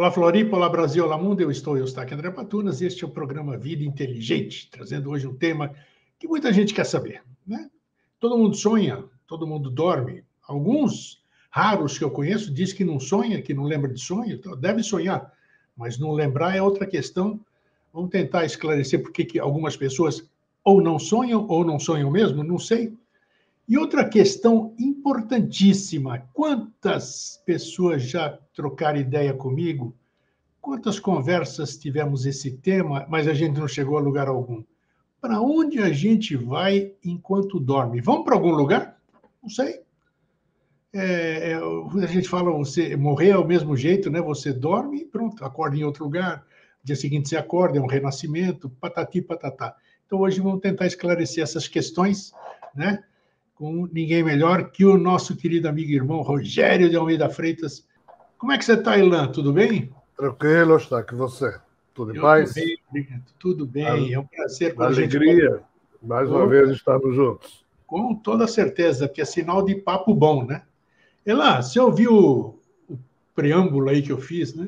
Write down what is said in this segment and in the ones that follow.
Olá, Floripa, olá, Brasil, olá, mundo. Eu estou, Eustáquio André Patunas, e este é o programa Vida Inteligente, trazendo hoje um tema que muita gente quer saber, né? Todo mundo sonha, todo mundo dorme. Alguns raros que eu conheço dizem que não sonha, que não lembra de sonho, então deve sonhar, mas não lembrar é outra questão. Vamos tentar esclarecer por que algumas pessoas ou não sonham mesmo, não sei. E outra questão importantíssima: quantas pessoas já trocaram ideia comigo? Quantas conversas tivemos esse tema, mas a gente não chegou a lugar algum? Para onde a gente vai enquanto dorme? Vamos para algum lugar? Não sei. A gente fala, você morrer é o mesmo jeito, né? Você dorme e pronto, acorda em outro lugar. No dia seguinte você acorda, é um renascimento, patati patatá. Então hoje vamos tentar esclarecer essas questões, né? Com ninguém melhor que o nosso querido amigo e irmão Rogério de Almeida Freitas. Como é que você está, Ilan? Tudo bem? Tranquilo, está que você. Tudo em Eu paz? também, obrigado. Tudo bem. É um prazer quando Alegria, a gente... mais uma vez estarmos juntos. Com toda certeza, porque é sinal de papo bom, né? Elan, você ouviu o preâmbulo aí que eu fiz, né?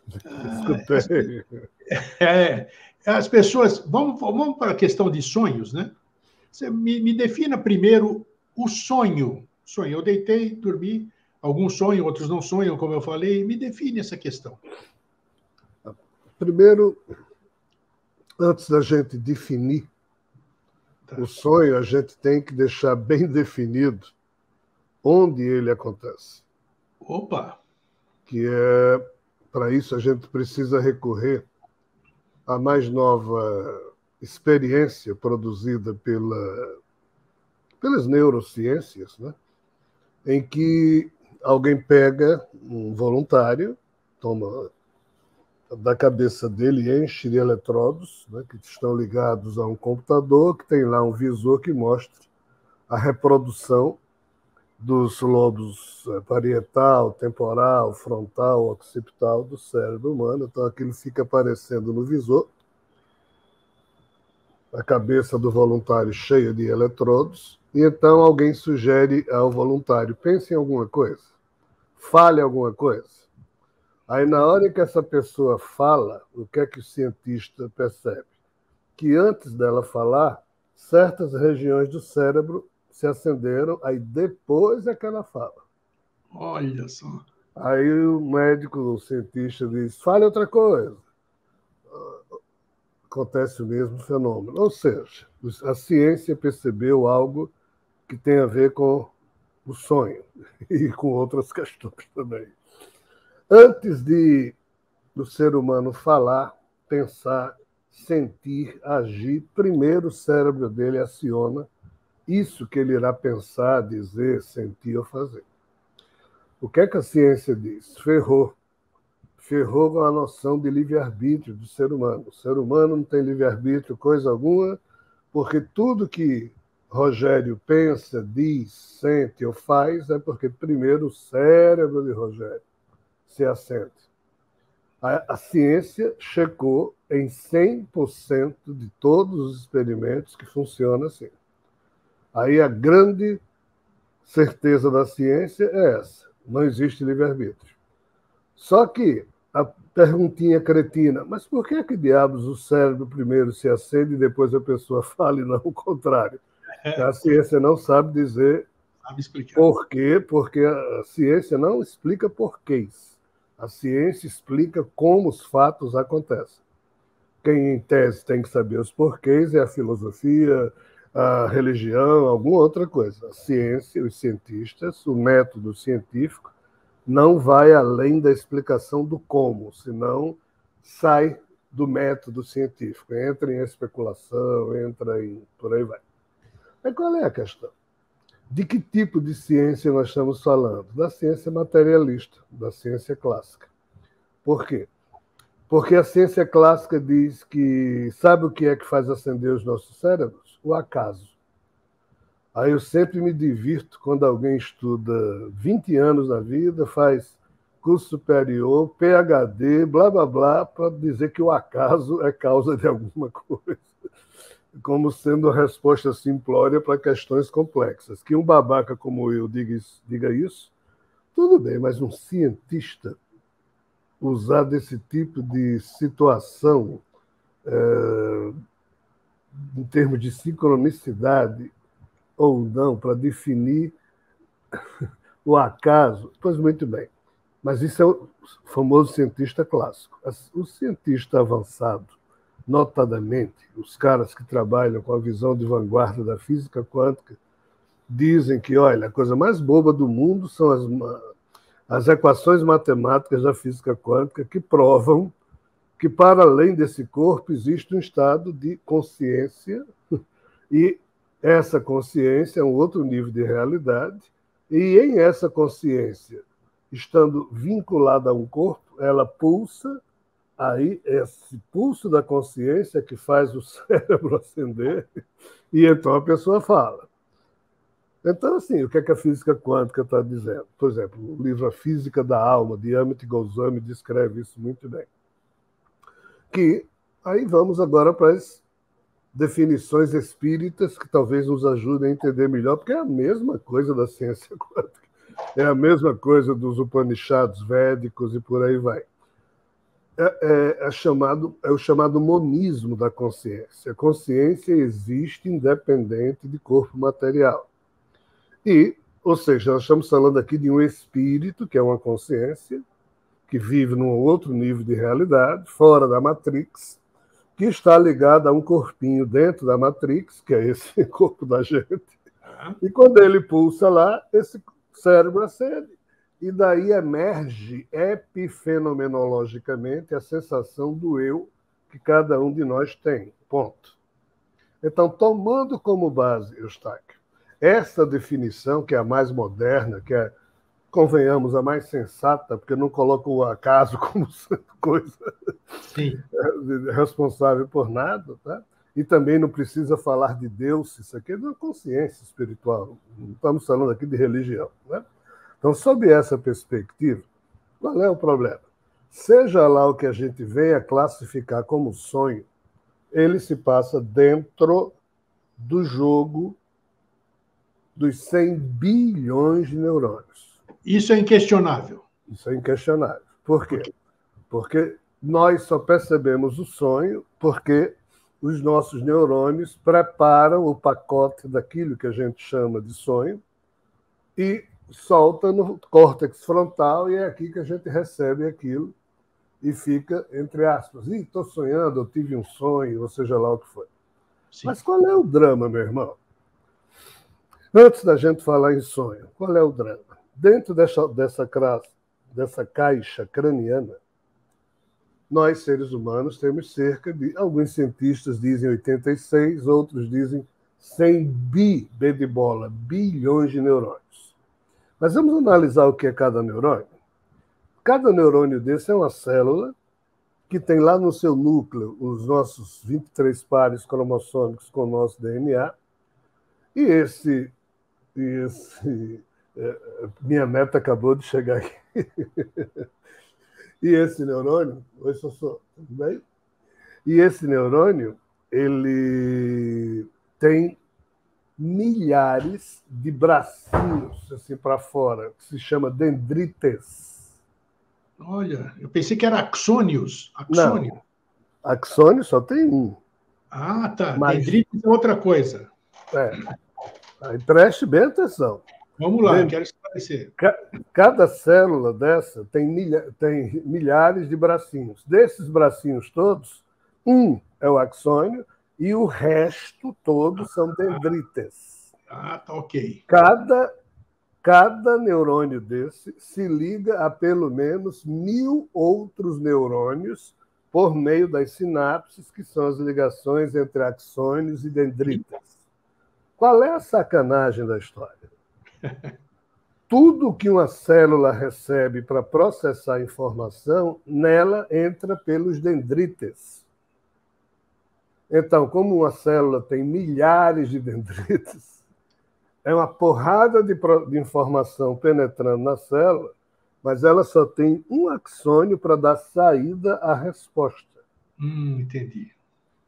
Escutei. As pessoas... Vamos para a questão de sonhos, né? Você me defina primeiro o sonho. Sonho, eu deitei, dormi, alguns sonham, outros não sonham, como eu falei. Me define essa questão. Primeiro, antes da gente definir o sonho, a gente tem que deixar bem definido onde ele acontece. Opa! Para isso, a gente precisa recorrer à mais nova experiência produzida pelas neurociências, né? Em que alguém pega um voluntário, toma da cabeça dele, enche de eletrodos, né, que estão ligados a um computador, que tem lá um visor que mostra a reprodução dos lobos parietal, temporal, frontal, occipital do cérebro humano. Então aquilo fica aparecendo no visor, a cabeça do voluntário cheia de eletrodos, e então alguém sugere ao voluntário: pense em alguma coisa, fale alguma coisa. Aí, na hora que essa pessoa fala, o que é que o cientista percebe? Que antes dela falar, certas regiões do cérebro se acenderam, aí depois é que ela fala. Olha só. Aí o médico, o cientista diz: fale outra coisa. Acontece o mesmo fenômeno. Ou seja, a ciência percebeu algo que tem a ver com o sonho e com outras questões também. Antes do ser humano falar, pensar, sentir, agir, primeiro o cérebro dele aciona isso que ele irá pensar, dizer, sentir ou fazer. O que é que a ciência diz? Ferrou com a noção de livre-arbítrio do ser humano. O ser humano não tem livre-arbítrio coisa alguma, porque tudo que Rogério pensa, diz, sente ou faz é porque primeiro o cérebro de Rogério se assente. A ciência checou em 100% de todos os experimentos que funciona assim. Aí a grande certeza da ciência é essa: não existe livre-arbítrio. Só que a perguntinha cretina: mas por que diabos o cérebro primeiro se acende e depois a pessoa fala e não o contrário? A ciência não sabe dizer por quê, porque a ciência não explica porquês. A ciência explica como os fatos acontecem. Quem, em tese, tem que saber os porquês é a filosofia, a religião, alguma outra coisa. A ciência, os cientistas, o método científico não vai além da explicação do como, senão sai do método científico, entra em especulação, entra em... por aí vai. Mas qual é a questão? De que tipo de ciência nós estamos falando? Da ciência materialista, da ciência clássica. Por quê? Porque a ciência clássica diz que sabe o que é que faz acender os nossos cérebros? O acaso. Aí eu sempre me divirto quando alguém estuda 20 anos na vida, faz curso superior, PhD, blá, blá, blá, para dizer que o acaso é causa de alguma coisa, como sendo a resposta simplória para questões complexas. Que um babaca como eu diga isso, tudo bem, mas um cientista usar desse tipo de situação em termos de sincronicidade ou não para definir o acaso. Pois muito bem. Mas isso é o famoso cientista clássico. O cientista avançado, notadamente, os caras que trabalham com a visão de vanguarda da física quântica, dizem que, olha, a coisa mais boba do mundo são as equações matemáticas da física quântica que provam que, para além desse corpo, existe um estado de consciência e essa consciência é um outro nível de realidade e, em essa consciência, estando vinculada a um corpo, ela pulsa, aí esse pulso da consciência que faz o cérebro acender, e então a pessoa fala. Então, assim, o que é que a física quântica está dizendo? Por exemplo, o livro A Física da Alma, de Amit Goswami, descreve isso muito bem. Que aí vamos agora para as definições espíritas que talvez nos ajudem a entender melhor, porque é a mesma coisa da ciência quântica. É a mesma coisa dos Upanishads védicos e por aí vai. É o chamado monismo da consciência. A consciência existe independente de corpo material. Ou seja, nós estamos falando aqui de um espírito, que é uma consciência, que vive num outro nível de realidade, fora da Matrix, que está ligado a um corpinho dentro da Matrix, que é esse corpo da gente. E quando ele pulsa lá, esse cérebro acende. E daí emerge epifenomenologicamente a sensação do eu que cada um de nós tem. Ponto. Então, tomando como base, Eustáquio, essa definição, que é a mais moderna, que é, convenhamos, a mais sensata, porque não coloca o acaso como coisa responsável por nada, tá? E também não precisa falar de Deus, isso aqui é de uma consciência espiritual, não estamos falando aqui de religião, né? Então, sob essa perspectiva, qual é o problema? Seja lá o que a gente venha classificar como sonho, ele se passa dentro do jogo dos 100 bilhões de neurônios. Isso é inquestionável. Isso é inquestionável. Por quê? Porque nós só percebemos o sonho porque os nossos neurônios preparam o pacote daquilo que a gente chama de sonho e solta no córtex frontal, e é aqui que a gente recebe aquilo e fica, entre aspas, estou sonhando, eu tive um sonho, ou seja lá o que foi. Sim. Mas qual é o drama, meu irmão? Antes da gente falar em sonho, qual é o drama? Dentro dessa caixa craniana, nós, seres humanos, temos cerca de, alguns cientistas dizem 86, outros dizem 100 B de bola, bilhões de neurônios. Mas vamos analisar o que é cada neurônio? Cada neurônio desse é uma célula que tem lá no seu núcleo os nossos 23 pares cromossômicos com o nosso DNA, e minha neta acabou de chegar aqui. E esse neurônio, oi, Sossô, tudo bem? E esse neurônio, ele tem milhares de bracinhos assim para fora, que se chama dendrites. Olha, eu pensei que era axônios. Axônio. Não, axônio só tem um. Ah, tá. Mas dendrites é outra coisa. Aí preste bem atenção. Vamos lá, quero esclarecer. Cada célula dessa tem milhares de bracinhos. Desses bracinhos todos, um é o axônio e o resto todos são dendrites. Tá ok. Cada neurônio desse se liga a pelo menos 1000 outros neurônios por meio das sinapses, que são as ligações entre axônios e dendritas. Qual é a sacanagem da história? Tudo que uma célula recebe para processar informação, nela entra pelos dendrites. Então, como uma célula tem milhares de dendrites, é uma porrada de informação penetrando na célula, mas ela só tem um axônio para dar saída à resposta. Entendi.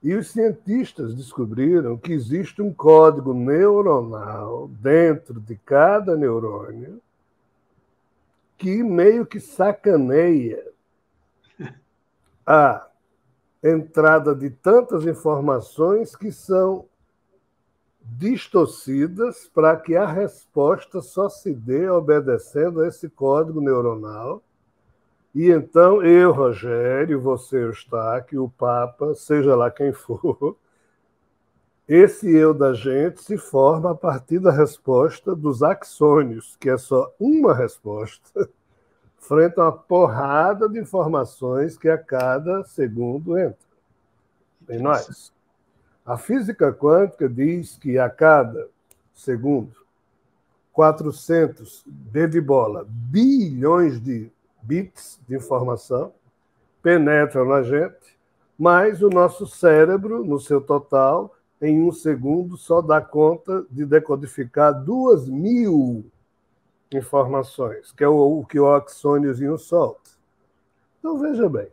E os cientistas descobriram que existe um código neuronal dentro de cada neurônio que meio que sacaneia a entrada de tantas informações que são distorcidas para que a resposta só se dê obedecendo a esse código neuronal. E então eu, Rogério, você, Eustáquio, o Papa, seja lá quem for, esse eu da gente se forma a partir da resposta dos axônios, que é só uma resposta, frente a uma porrada de informações que a cada segundo entra em nós. A física quântica diz que a cada segundo, 400 de bola, bilhões de bits de informação penetram na gente, mas o nosso cérebro, no seu total, em um segundo, só dá conta de decodificar 2.000 informações, que é o que o axôniozinho solta. Então, veja bem,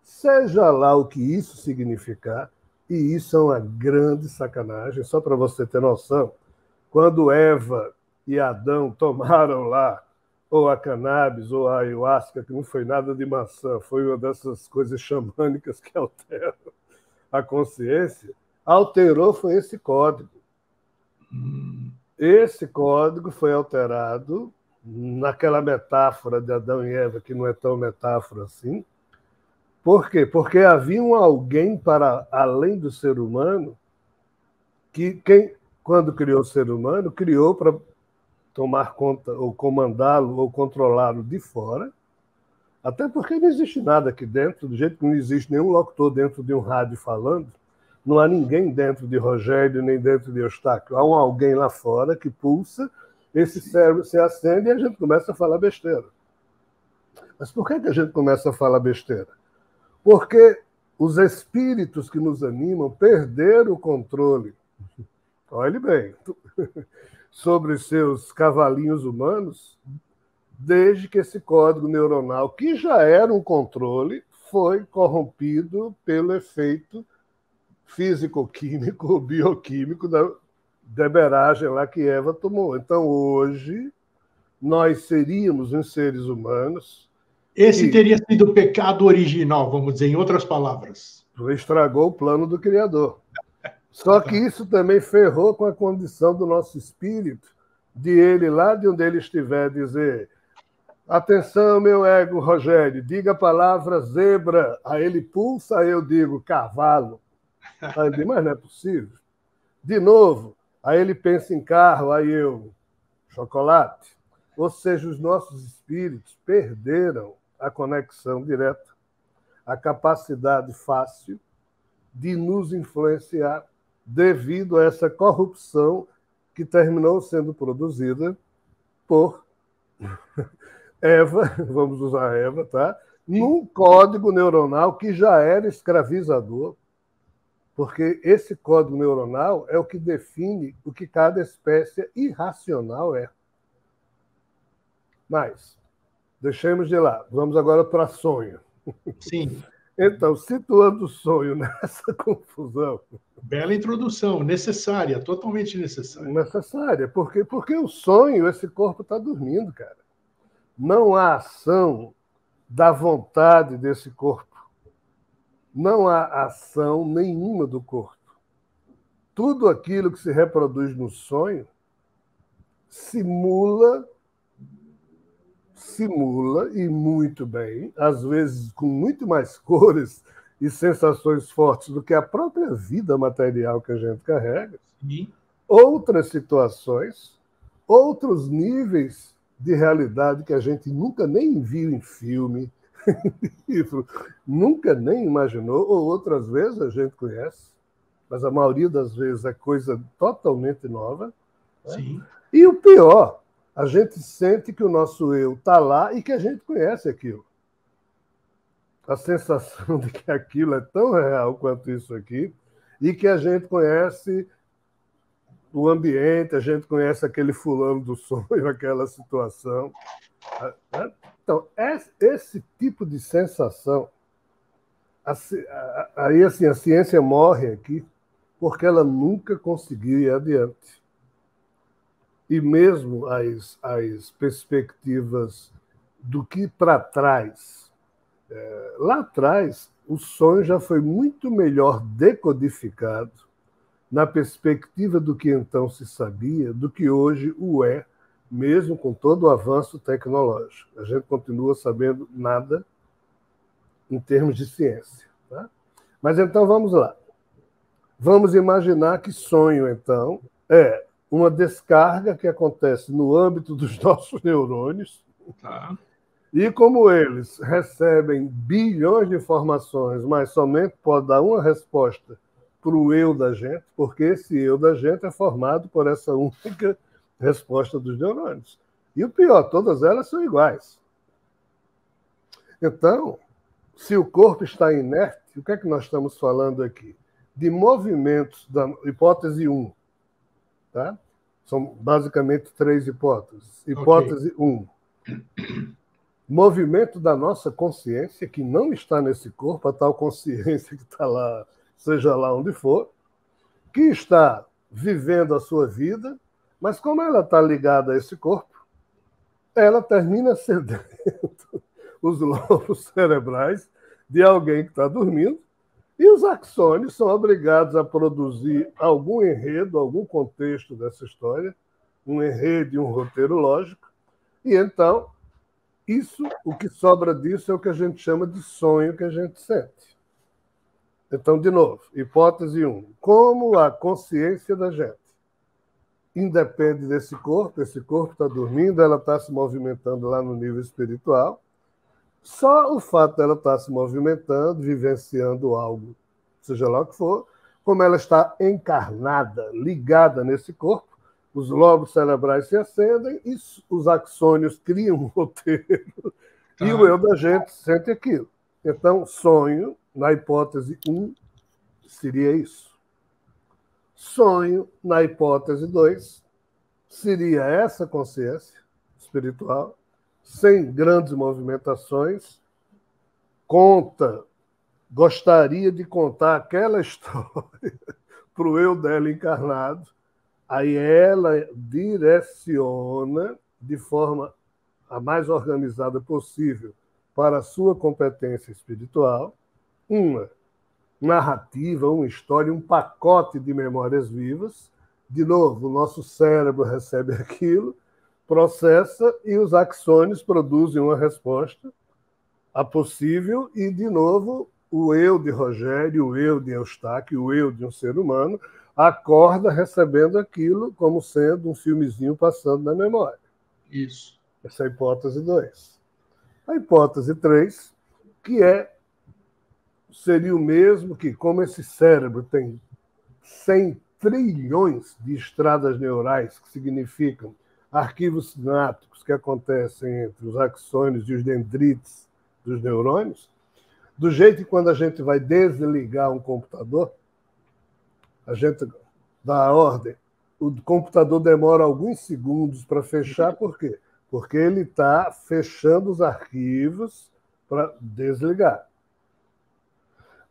seja lá o que isso significar, e isso é uma grande sacanagem, só para você ter noção, quando Eva e Adão tomaram lá ou a cannabis ou a ayahuasca, que não foi nada de maçã, foi uma dessas coisas xamânicas que alteram a consciência, alterou foi esse código. Esse código foi alterado naquela metáfora de Adão e Eva, que não é tão metáfora assim. Por quê? Porque havia um alguém para além do ser humano que, quando criou o ser humano, criou para tomar conta ou comandá-lo ou controlá-lo de fora, até porque não existe nada aqui dentro, do jeito que não existe nenhum locutor dentro de um rádio falando, não há ninguém dentro de Rogério nem dentro de Eustáquio. Há um alguém lá fora que pulsa, esse cérebro se acende e a gente começa a falar besteira. Mas por que a gente começa a falar besteira? Porque os espíritos que nos animam perderam o controle, olhe bem, sobre seus cavalinhos humanos, desde que esse código neuronal, que já era um controle, foi corrompido pelo efeito físico-químico ou bioquímico da deberagem lá que Eva tomou. Então, hoje, nós seríamos uns seres humanos. Esse teria sido o pecado original, vamos dizer, em outras palavras. Estragou o plano do Criador. Só que isso também ferrou com a condição do nosso espírito, de ele, lá de onde ele estiver, dizer: atenção, meu ego, Rogério, diga a palavra zebra. Aí ele pulsa, aí eu digo cavalo. Aí ele diz, mas não é possível. De novo, aí ele pensa em carro, aí eu, chocolate. Ou seja, os nossos espíritos perderam a conexão direta, a capacidade fácil de nos influenciar devido a essa corrupção que terminou sendo produzida por Eva, vamos usar Eva, tá? Num código neuronal que já era escravizador, porque esse código neuronal é o que define o que cada espécie irracional é. Mas, deixemos de lá. Vamos agora para sonho. Sim. Então, situando o sonho nessa confusão... Bela introdução, necessária, totalmente necessária. Necessária, porque o sonho, esse corpo está dormindo, cara. Não há ação da vontade desse corpo. Não há ação nenhuma do corpo. Tudo aquilo que se reproduz no sonho simula e muito bem, às vezes com muito mais cores e sensações fortes do que a própria vida material que a gente carrega, Sim. outras situações, outros níveis de realidade que a gente nunca nem viu em filme, livro, nunca nem imaginou, ou outras vezes a gente conhece, mas a maioria das vezes é coisa totalmente nova. Sim. Né? E o pior, a gente sente que o nosso eu está lá e que a gente conhece aquilo. A sensação de que aquilo é tão real quanto isso aqui e que a gente conhece o ambiente, a gente conhece aquele fulano do sonho, aquela situação. Então, esse tipo de sensação, aí assim, a ciência morre aqui porque ela nunca conseguiu ir adiante. E mesmo as perspectivas do que para trás, lá atrás, o sonho já foi muito melhor decodificado na perspectiva do que então se sabia, do que hoje o é, mesmo com todo o avanço tecnológico. A gente continua sabendo nada em termos de ciência. Tá? Mas então vamos lá. Vamos imaginar que sonho, então, é uma descarga que acontece no âmbito dos nossos neurônios. Tá. E como eles recebem bilhões de informações, mas somente pode dar uma resposta para o eu da gente, porque esse eu da gente é formado por essa única resposta dos neurônios. E o pior, todas elas são iguais. Então, se o corpo está inerte, o que é que nós estamos falando aqui? De movimentos da hipótese 1. Tá? São basicamente 3 hipóteses. Hipótese 1. Movimento da nossa consciência, que não está nesse corpo, a tal consciência que está lá, seja lá onde for, que está vivendo a sua vida, mas como ela está ligada a esse corpo, ela termina cedendo os lobos cerebrais de alguém que está dormindo, e os axônios são obrigados a produzir algum enredo, algum contexto dessa história, um enredo e um roteiro lógico, e então o que sobra disso é o que a gente chama de sonho que a gente sente. Então, de novo, hipótese 1. Como a consciência da gente independe desse corpo, esse corpo está dormindo, ela está se movimentando lá no nível espiritual, só o fato dela estar se movimentando, vivenciando algo, seja lá o que for, como ela está encarnada, ligada nesse corpo, os lobos cerebrais se acendem e os axônios criam um roteiro e o eu da gente sente aquilo. Então, sonho, na hipótese 1, seria isso. Sonho, na hipótese 2, seria essa consciência espiritual, sem grandes movimentações, gostaria de contar aquela história para o eu dela encarnado, aí ela direciona de forma a mais organizada possível para a sua competência espiritual uma narrativa, uma história, um pacote de memórias vivas. De novo, o nosso cérebro recebe aquilo, processa e os axônios produzem uma resposta a possível e, de novo, o eu de Rogério, o eu de Eustáquio, o eu de um ser humano acorda recebendo aquilo como sendo um filmezinho passando na memória. Isso. Essa é a hipótese 2. A hipótese 3, que seria o mesmo que, como esse cérebro tem 100 trilhões de estradas neurais, que significam arquivos sinápticos que acontecem entre os axônios e os dendritos dos neurônios, do jeito que quando a gente vai desligar um computador, a gente dá a ordem, o computador demora alguns segundos para fechar, por quê? Porque ele está fechando os arquivos para desligar.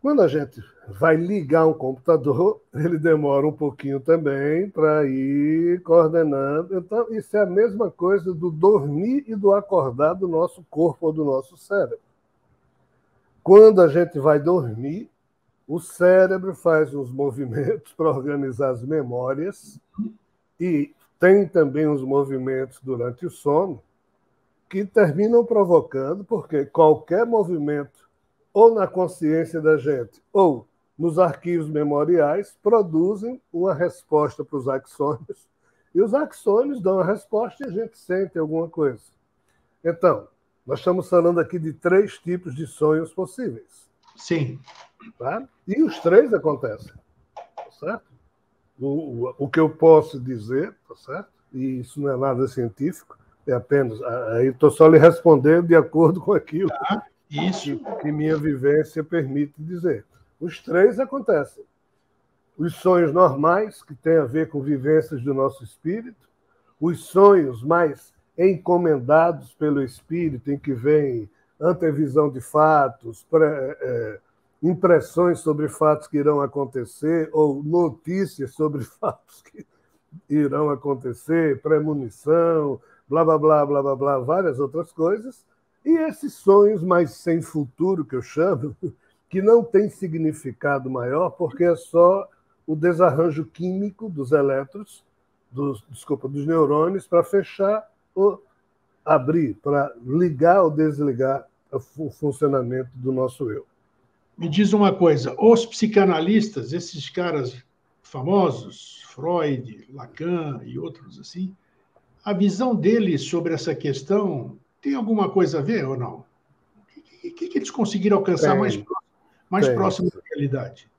Quando a gente vai ligar um computador, ele demora um pouquinho também para ir coordenando. Então, isso é a mesma coisa do dormir e do acordar do nosso corpo ou do nosso cérebro. Quando a gente vai dormir, o cérebro faz uns movimentos para organizar as memórias e tem também uns movimentos durante o sono que terminam provocando, porque qualquer movimento ou na consciência da gente, ou nos arquivos memoriais, produzem uma resposta para os axônios, e os axônios dão a resposta e a gente sente alguma coisa. Então, nós estamos falando aqui de 3 tipos de sonhos possíveis. Sim. Tá? E os 3 acontecem. Tá certo? O que eu posso dizer, tá certo? E isso não é nada científico, é apenas... Aí estou só lhe respondendo de acordo com aquilo. Isso. Que minha vivência permite dizer. Os 3 acontecem. Os sonhos normais, que têm a ver com vivências do nosso espírito, os sonhos mais encomendados pelo espírito, em que vem antevisão de fatos, impressões sobre fatos que irão acontecer, ou notícias sobre fatos que irão acontecer, premonição, blá, blá, blá, blá, blá, blá, várias outras coisas. E esses sonhos mais sem futuro, que eu chamo, que não tem significado maior porque é só o desarranjo químico dos elétrons, dos neurônios, para fechar ou abrir, para ligar ou desligar o funcionamento do nosso eu. Me diz uma coisa, os psicanalistas, esses caras famosos, Freud, Lacan e outros assim, a visão deles sobre essa questão tem alguma coisa a ver ou não? O que eles conseguiram alcançar mais próximo da realidade?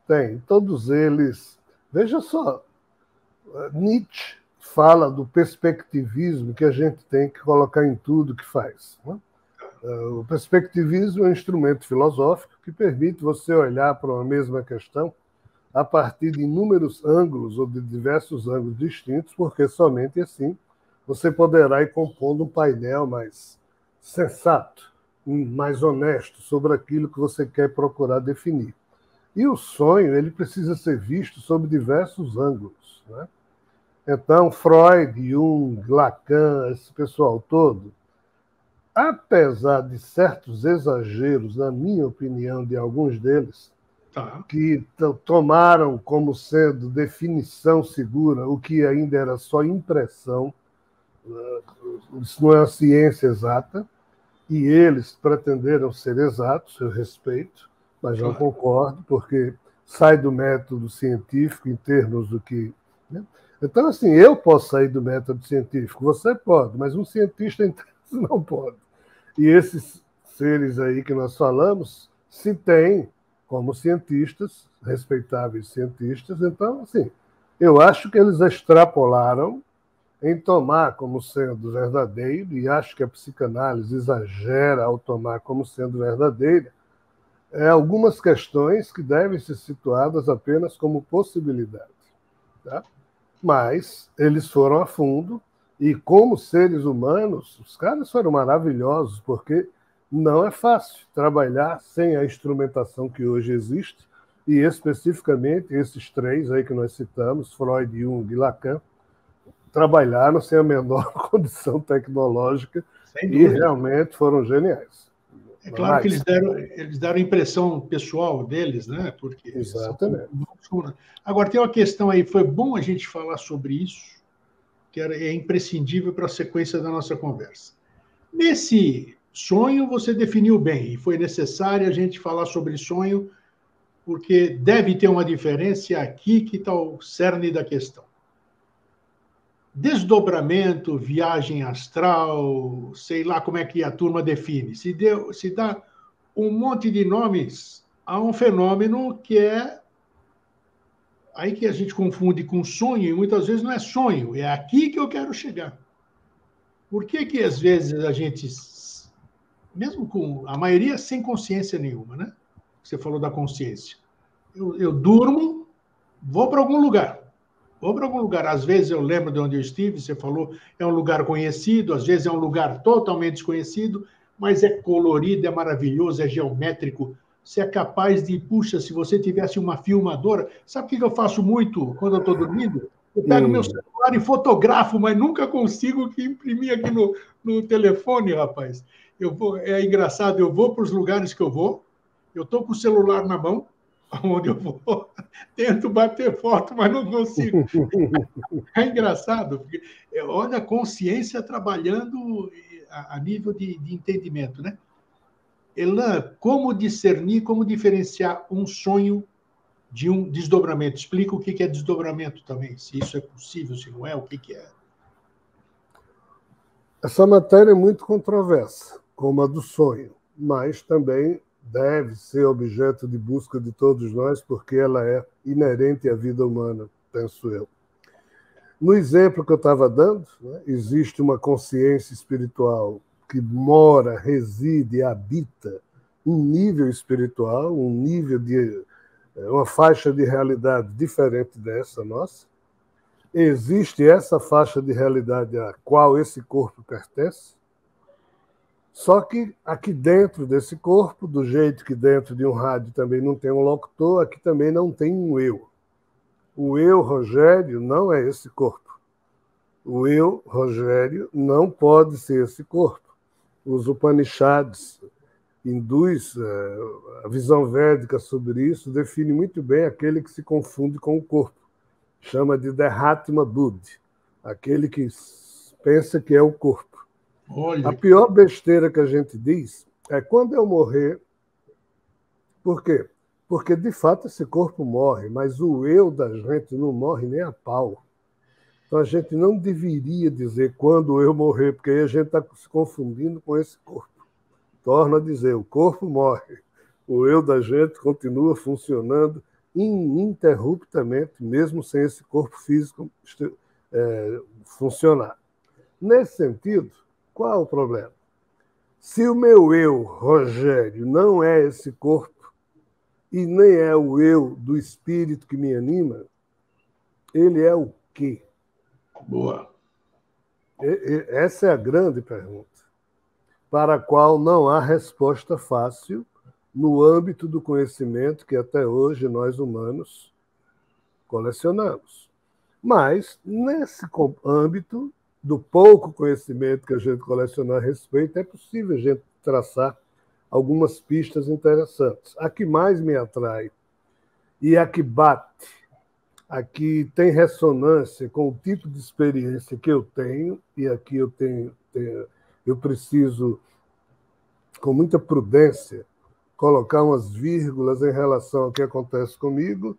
Tem, todos eles. Veja só, Nietzsche fala do perspectivismo que a gente tem que colocar em tudo que faz. Né? O perspectivismo é um instrumento filosófico que permite você olhar para uma mesma questão a partir de inúmeros ângulos ou de diversos ângulos distintos, porque somente assim você poderá ir compondo um painel mais sensato, mais honesto sobre aquilo que você quer procurar definir. E o sonho ele precisa ser visto sob diversos ângulos. Né? Então, Freud, Jung, Lacan, esse pessoal todo, apesar de certos exageros, na minha opinião, de alguns deles, que tomaram como sendo definição segura o que ainda era só impressão, isso não é uma ciência exata, e eles pretenderam ser exatos, eu respeito, mas não concordo, porque sai do método científico em termos do que... Né? Então, assim, eu posso sair do método científico, você pode, mas um cientista não pode. E esses seres aí que nós falamos se têm como cientistas, respeitáveis cientistas. Então, assim, eu acho que eles extrapolaram em tomar como sendo verdadeiro, e acho que a psicanálise exagera ao tomar como sendo verdadeira, algumas questões que devem ser situadas apenas como possibilidade. Tá? Mas eles foram a fundo, e como seres humanos, os caras foram maravilhosos, porque não é fácil trabalhar sem a instrumentação que hoje existe, e especificamente esses três aí que nós citamos, Freud, Jung e Lacan, trabalharam sem a menor condição tecnológica e realmente foram geniais. É claro que eles deram a impressão pessoal deles, né? Porque exatamente. Agora, tem uma questão aí, foi bom a gente falar sobre isso, que é imprescindível para a sequência da nossa conversa. Nesse sonho, você definiu bem, e foi necessário a gente falar sobre sonho, porque deve ter uma diferença, e aqui que está o cerne da questão. Desdobramento, viagem astral, sei lá como é que a turma define. Se dá um monte de nomes a um fenômeno que é aí que a gente confunde com sonho, e muitas vezes não é sonho, é aqui que eu quero chegar. Por que às vezes a gente, mesmo com a maioria sem consciência nenhuma, né? Você falou da consciência. Eu durmo, vou para algum lugar. Vou para algum lugar. Às vezes eu lembro de onde eu estive, você falou, é um lugar conhecido, às vezes é um lugar totalmente desconhecido, mas é colorido, é maravilhoso, é geométrico. Você é capaz de, puxa, se você tivesse uma filmadora, sabe o que eu faço muito quando eu estou dormindo? Eu pego meu celular e fotografo, mas nunca consigo que imprimir aqui no telefone, rapaz. É engraçado, eu vou para os lugares que eu vou, eu estou com o celular na mão, onde eu vou, tento bater foto, mas não consigo. É engraçado, porque olha a consciência trabalhando a nível de entendimento, né? Elan, como discernir, como diferenciar um sonho de um desdobramento? Explica o que é desdobramento também, se isso é possível, se não é, o que é. Essa matéria é muito controversa, como a do sonho, mas também deve ser objeto de busca de todos nós, porque ela é inerente à vida humana, penso eu. No exemplo que eu estava dando, né, existe uma consciência espiritual que mora, reside, habita um nível espiritual, um nível de uma faixa de realidade diferente dessa nossa. Existe essa faixa de realidade a qual esse corpo pertence. Só que aqui dentro desse corpo, do jeito que dentro de um rádio também não tem um locutor, aqui também não tem um eu. O eu, Rogério, não é esse corpo. O eu, Rogério, não pode ser esse corpo. Os Upanishads induz a visão védica sobre isso, define muito bem aquele que se confunde com o corpo. Chama de Derhatma Buddhi, aquele que pensa que é o corpo. Olha. A pior besteira que a gente diz é quando eu morrer. Por quê? Porque, de fato, esse corpo morre, mas o eu da gente não morre nem a pau. Então, a gente não deveria dizer quando eu morrer, porque aí a gente está se confundindo com esse corpo. Torno a dizer, o corpo morre, o eu da gente continua funcionando ininterruptamente, mesmo sem esse corpo físico funcionar. Nesse sentido, qual é o problema? Se o meu eu, Rogério, não é esse corpo, e nem é o eu do espírito que me anima, ele é o quê? Boa. Essa é a grande pergunta, para a qual não há resposta fácil no âmbito do conhecimento que até hoje nós humanos colecionamos. Mas, nesse âmbito do pouco conhecimento que a gente coleciona a respeito, é possível a gente traçar algumas pistas interessantes. A que mais me atrai e a que bate, a que tem ressonância com o tipo de experiência que eu tenho, e aqui eu preciso, com muita prudência, colocar umas vírgulas em relação ao que acontece comigo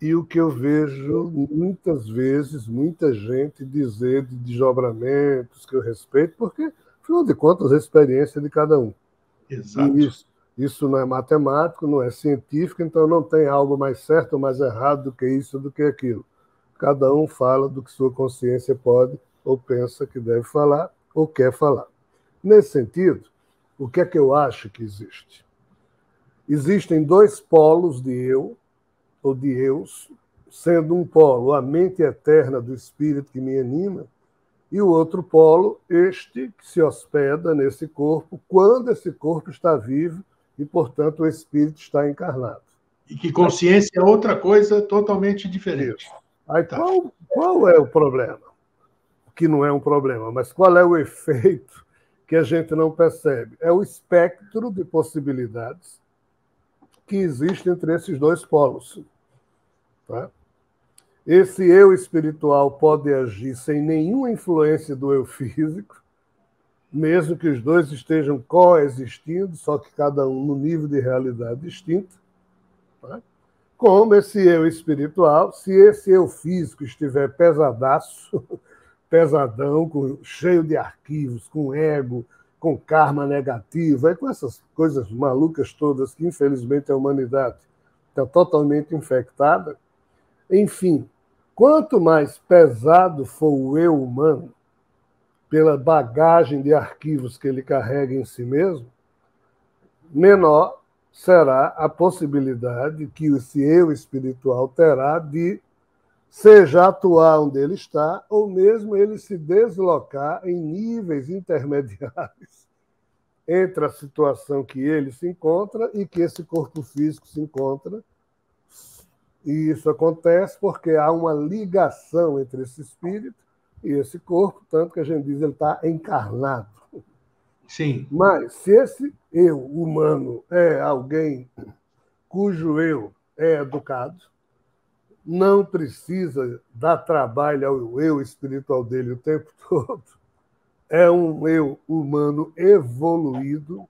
e o que eu vejo muitas vezes, muita gente dizer de desdobramentos que eu respeito, porque, afinal de contas, a experiência de cada um. Exato. E isso não é matemático, não é científico, então não tem algo mais certo ou mais errado do que isso, do que aquilo. Cada um fala do que sua consciência pode ou pensa que deve falar ou quer falar. Nesse sentido, o que é que eu acho que existe? Existem dois polos de eu, ou de eus, sendo um polo a mente eterna do espírito que me anima, e o outro polo, este que se hospeda nesse corpo, quando esse corpo está vivo e, portanto, o espírito está encarnado. E que consciência é outra coisa totalmente diferente. Isso. Aí Tá. qual é o problema? Que não é um problema, mas qual é o efeito que a gente não percebe? É o espectro de possibilidades que existe entre esses dois polos. Tá? Esse eu espiritual pode agir sem nenhuma influência do eu físico, mesmo que os dois estejam coexistindo, só que cada um no nível de realidade distinto. Tá? Como esse eu espiritual, se esse eu físico estiver pesadaço, pesadão, cheio de arquivos, com ego, com karma negativo, aí com essas coisas malucas todas que, infelizmente, a humanidade está totalmente infectada. Enfim, quanto mais pesado for o eu humano, pela bagagem de arquivos que ele carrega em si mesmo, menor será a possibilidade que esse eu espiritual terá de, seja atuar onde ele está, ou mesmo ele se deslocar em níveis intermediários entre a situação que ele se encontra e que esse corpo físico se encontra. E isso acontece porque há uma ligação entre esse espírito e esse corpo, tanto que a gente diz que ele está encarnado. Sim. Mas se esse eu humano é alguém cujo eu é educado, não precisa dar trabalho ao eu espiritual dele o tempo todo, é um eu humano evoluído,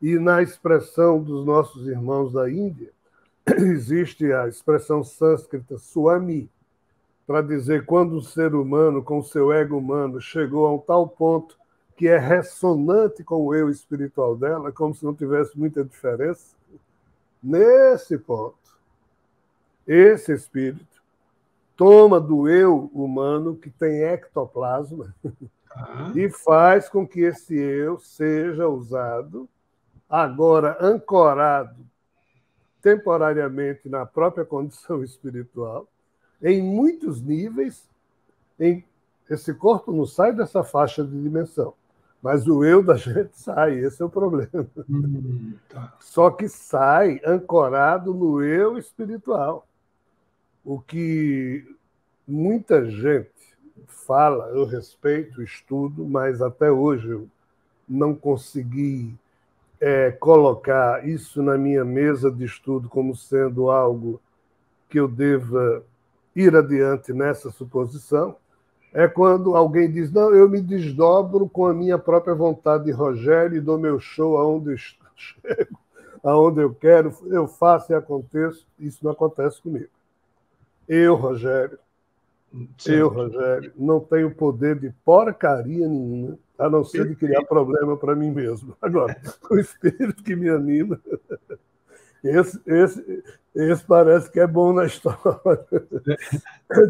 e na expressão dos nossos irmãos da Índia, existe a expressão sânscrita swami, para dizer quando o ser humano, com o seu ego humano, chegou a um tal ponto que é ressonante com o eu espiritual dela, como se não tivesse muita diferença. Nesse ponto, esse espírito toma do eu humano, que tem ectoplasma, e faz com que esse eu seja usado, agora ancorado temporariamente na própria condição espiritual, em muitos níveis. Esse corpo não sai dessa faixa de dimensão, mas o eu da gente sai, esse é o problema. Tá. Só que sai ancorado no eu espiritual. O que muita gente fala, eu respeito, estudo, mas até hoje eu não consegui colocar isso na minha mesa de estudo como sendo algo que eu deva ir adiante nessa suposição, é quando alguém diz, não, eu me desdobro com a minha própria vontade de Rogério e dou meu show aonde eu chego, aonde eu quero, eu faço e aconteço. Isso não acontece comigo. Rogério, não tenho poder de porcaria nenhuma, a não ser de criar problema para mim mesmo. Agora, o espírito que me anima, esse parece que é bom na história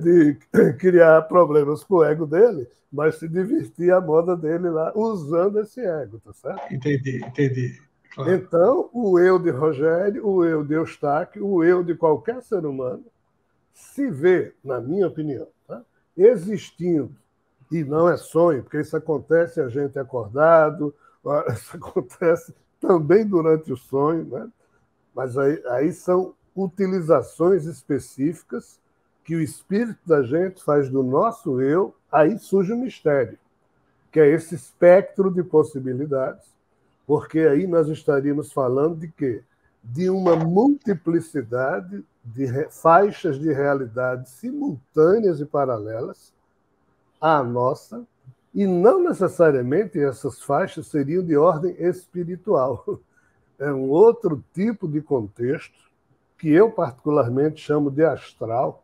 de criar problemas para o ego dele, mas se divertir à moda dele lá, usando esse ego, tá certo? Entendi. Claro. Então, o eu de Rogério, o eu de Eustáquio, o eu de qualquer ser humano, se vê, na minha opinião, tá, existindo, e não é sonho, porque isso acontece a gente acordado, isso acontece também durante o sonho, né? Mas aí são utilizações específicas que o espírito da gente faz do nosso eu, aí surge o mistério, que é esse espectro de possibilidades, porque aí nós estaríamos falando de quê? De uma multiplicidade de faixas de realidade simultâneas e paralelas à nossa, e não necessariamente essas faixas seriam de ordem espiritual. É um outro tipo de contexto que eu particularmente chamo de astral,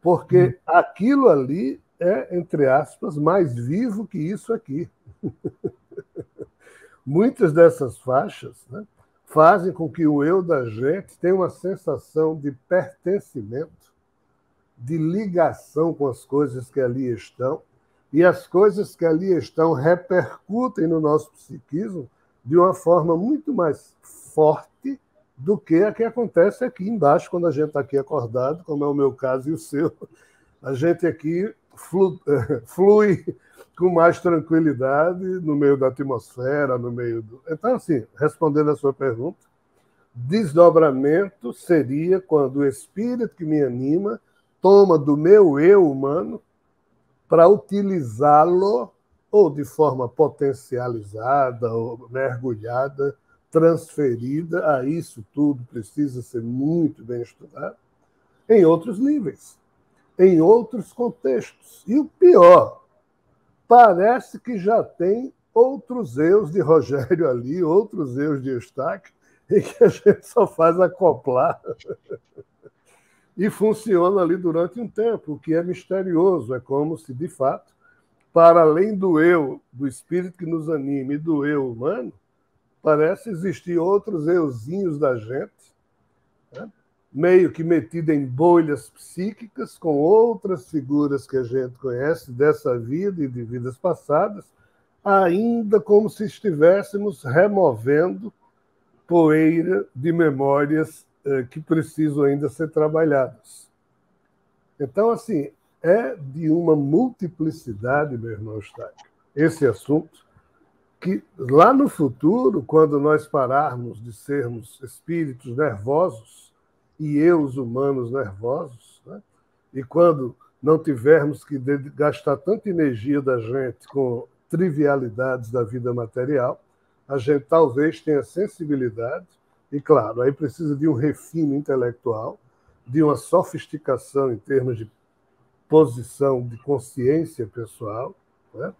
porque aquilo ali é, entre aspas, mais vivo que isso aqui. Muitas dessas faixas, né, fazem com que o eu da gente tenha uma sensação de pertencimento, de ligação com as coisas que ali estão, e as coisas que ali estão repercutem no nosso psiquismo de uma forma muito mais forte do que a que acontece aqui embaixo, quando a gente está aqui acordado, como é o meu caso e o seu. A gente aqui flui com mais tranquilidade no meio da atmosfera, no meio do... Então, assim, respondendo a sua pergunta, desdobramento seria quando o espírito que me anima toma do meu eu humano para utilizá-lo ou de forma potencializada ou mergulhada, transferida, a isso tudo precisa ser muito bem estudado, em outros níveis, em outros contextos. E o pior, parece que já tem outros eus de Rogério ali, outros eus de Eustáquio, em que a gente só faz acoplar e funciona ali durante um tempo, o que é misterioso. É como se, de fato, para além do eu, do espírito que nos anima e do eu humano, parece existir outros euzinhos da gente, né? Meio que metido em bolhas psíquicas com outras figuras que a gente conhece dessa vida e de vidas passadas, ainda como se estivéssemos removendo poeira de memórias que precisam ainda ser trabalhadas. Então, assim, é de uma multiplicidade, meu irmão Eustáquio, esse assunto, que lá no futuro, quando nós pararmos de sermos espíritos nervosos e eus humanos nervosos, né? E quando não tivermos que gastar tanta energia da gente com trivialidades da vida material, a gente talvez tenha sensibilidade, e claro, aí precisa de um refino intelectual, de uma sofisticação em termos de posição de consciência pessoal, né?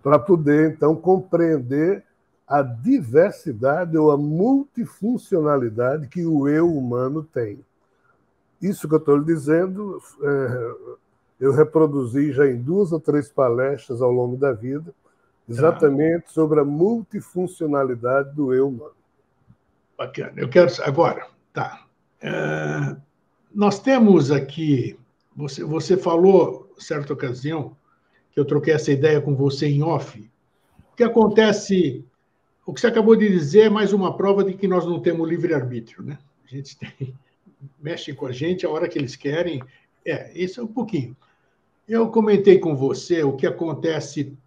Para poder, então, compreender a diversidade ou a multifuncionalidade que o eu humano tem. Isso que eu estou lhe dizendo, eu reproduzi já em 2 ou 3 palestras ao longo da vida, exatamente sobre a multifuncionalidade do eu humano. Bacana. Eu quero... Agora, tá. Nós temos aqui... Você falou, certa ocasião, que eu troquei essa ideia com você em off. O que acontece... O que você acabou de dizer é mais uma prova de que nós não temos livre-arbítrio, né? A gente mexe com a gente a hora que eles querem. Isso é um pouquinho. Eu comentei com você o que acontece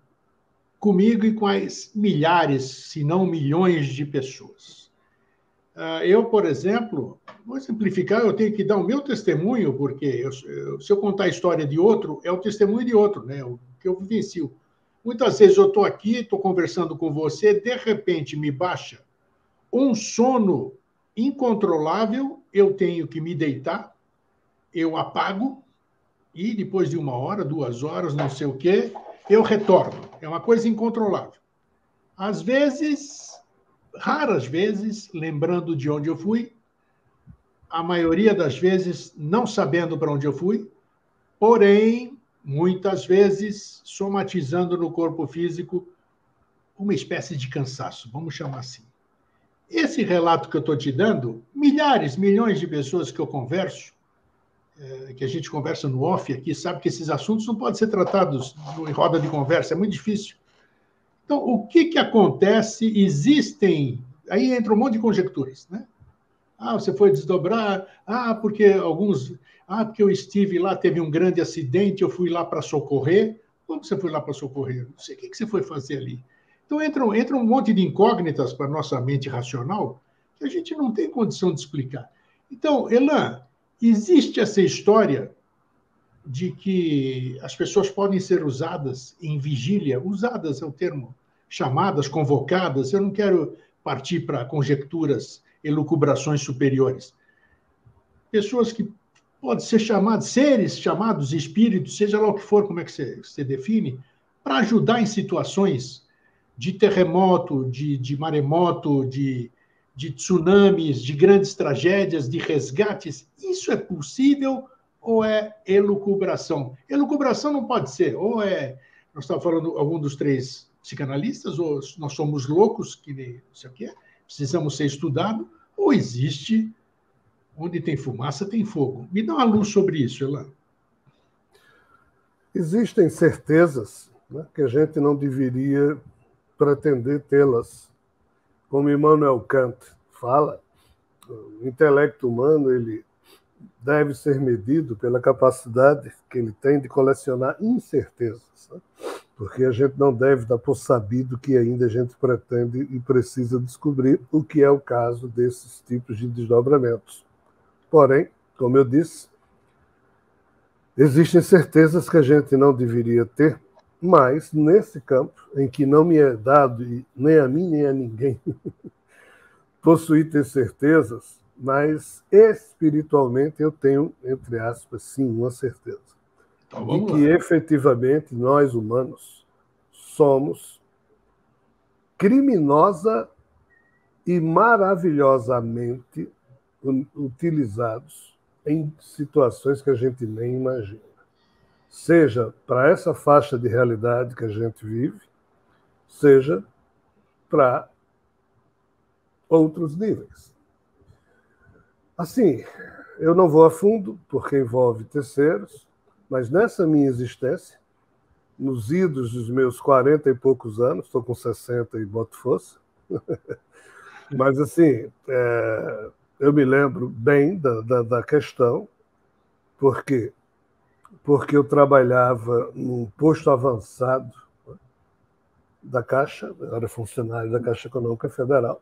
comigo e com as milhares, se não milhões de pessoas. Eu, por exemplo, vou simplificar, eu tenho que dar o meu testemunho, porque se eu contar a história de outro, é o testemunho de outro, né? O que eu vivencio. Muitas vezes eu estou aqui, estou conversando com você, de repente me baixa um sono incontrolável, eu tenho que me deitar, eu apago, e depois de 1 hora, 2 horas, não sei o quê, eu retorno. É uma coisa incontrolável. Às vezes, raras vezes, lembrando de onde eu fui, a maioria das vezes não sabendo para onde eu fui, porém, muitas vezes, somatizando no corpo físico uma espécie de cansaço, vamos chamar assim. Esse relato que eu estou te dando, milhares, milhões de pessoas que eu converso, que a gente conversa no off aqui, sabe que esses assuntos não podem ser tratados em roda de conversa, é muito difícil. Então, o que acontece? Existem... Aí entra um monte de conjecturas, né? Ah, você foi desdobrar. Ah, porque alguns... Ah, porque eu estive lá, teve um grande acidente, eu fui lá para socorrer. Como você foi lá para socorrer? Não sei o que você foi fazer ali. Então, entra um monte de incógnitas para a nossa mente racional que a gente não tem condição de explicar. Então, Elan, existe essa história de que as pessoas podem ser usadas em vigília, usadas é o termo, chamadas, convocadas, eu não quero partir para conjecturas, elucubrações superiores. Pessoas que podem ser chamadas, seres chamados espíritos, seja lá o que for, como é que você define, para ajudar em situações de terremoto, de maremoto, de tsunamis, de grandes tragédias, de resgates. Isso é possível ou é elucubração? Elucubração não pode ser, ou é... Nós estamos falando algum dos três psicanalistas, ou nós somos loucos, que nem não sei o quê, precisamos ser estudados, ou existe, onde tem fumaça, tem fogo. Me dá uma luz sobre isso, Elan. Existem certezas, né, que a gente não deveria pretender tê-las. Como Immanuel Kant fala, o intelecto humano ele deve ser medido pela capacidade que ele tem de colecionar incertezas, né? Porque a gente não deve dar por sabido que ainda a gente pretende e precisa descobrir, o que é o caso desses tipos de desdobramentos. Porém, como eu disse, existem certezas que a gente não deveria ter, mas nesse campo, em que não me é dado, nem a mim nem a ninguém, possuir ter certezas, mas espiritualmente eu tenho, entre aspas, sim, uma certeza. Então, De que efetivamente nós humanos somos criminosa e maravilhosamente utilizados em situações que a gente nem imagina. Seja para essa faixa de realidade que a gente vive, seja para outros níveis. Assim, eu não vou a fundo, porque envolve terceiros, mas nessa minha existência, nos idos dos meus 40 e poucos anos, estou com 60 e boto força, mas assim, eu me lembro bem da questão, porque eu trabalhava num posto avançado da Caixa, eu era funcionário da Caixa Econômica Federal,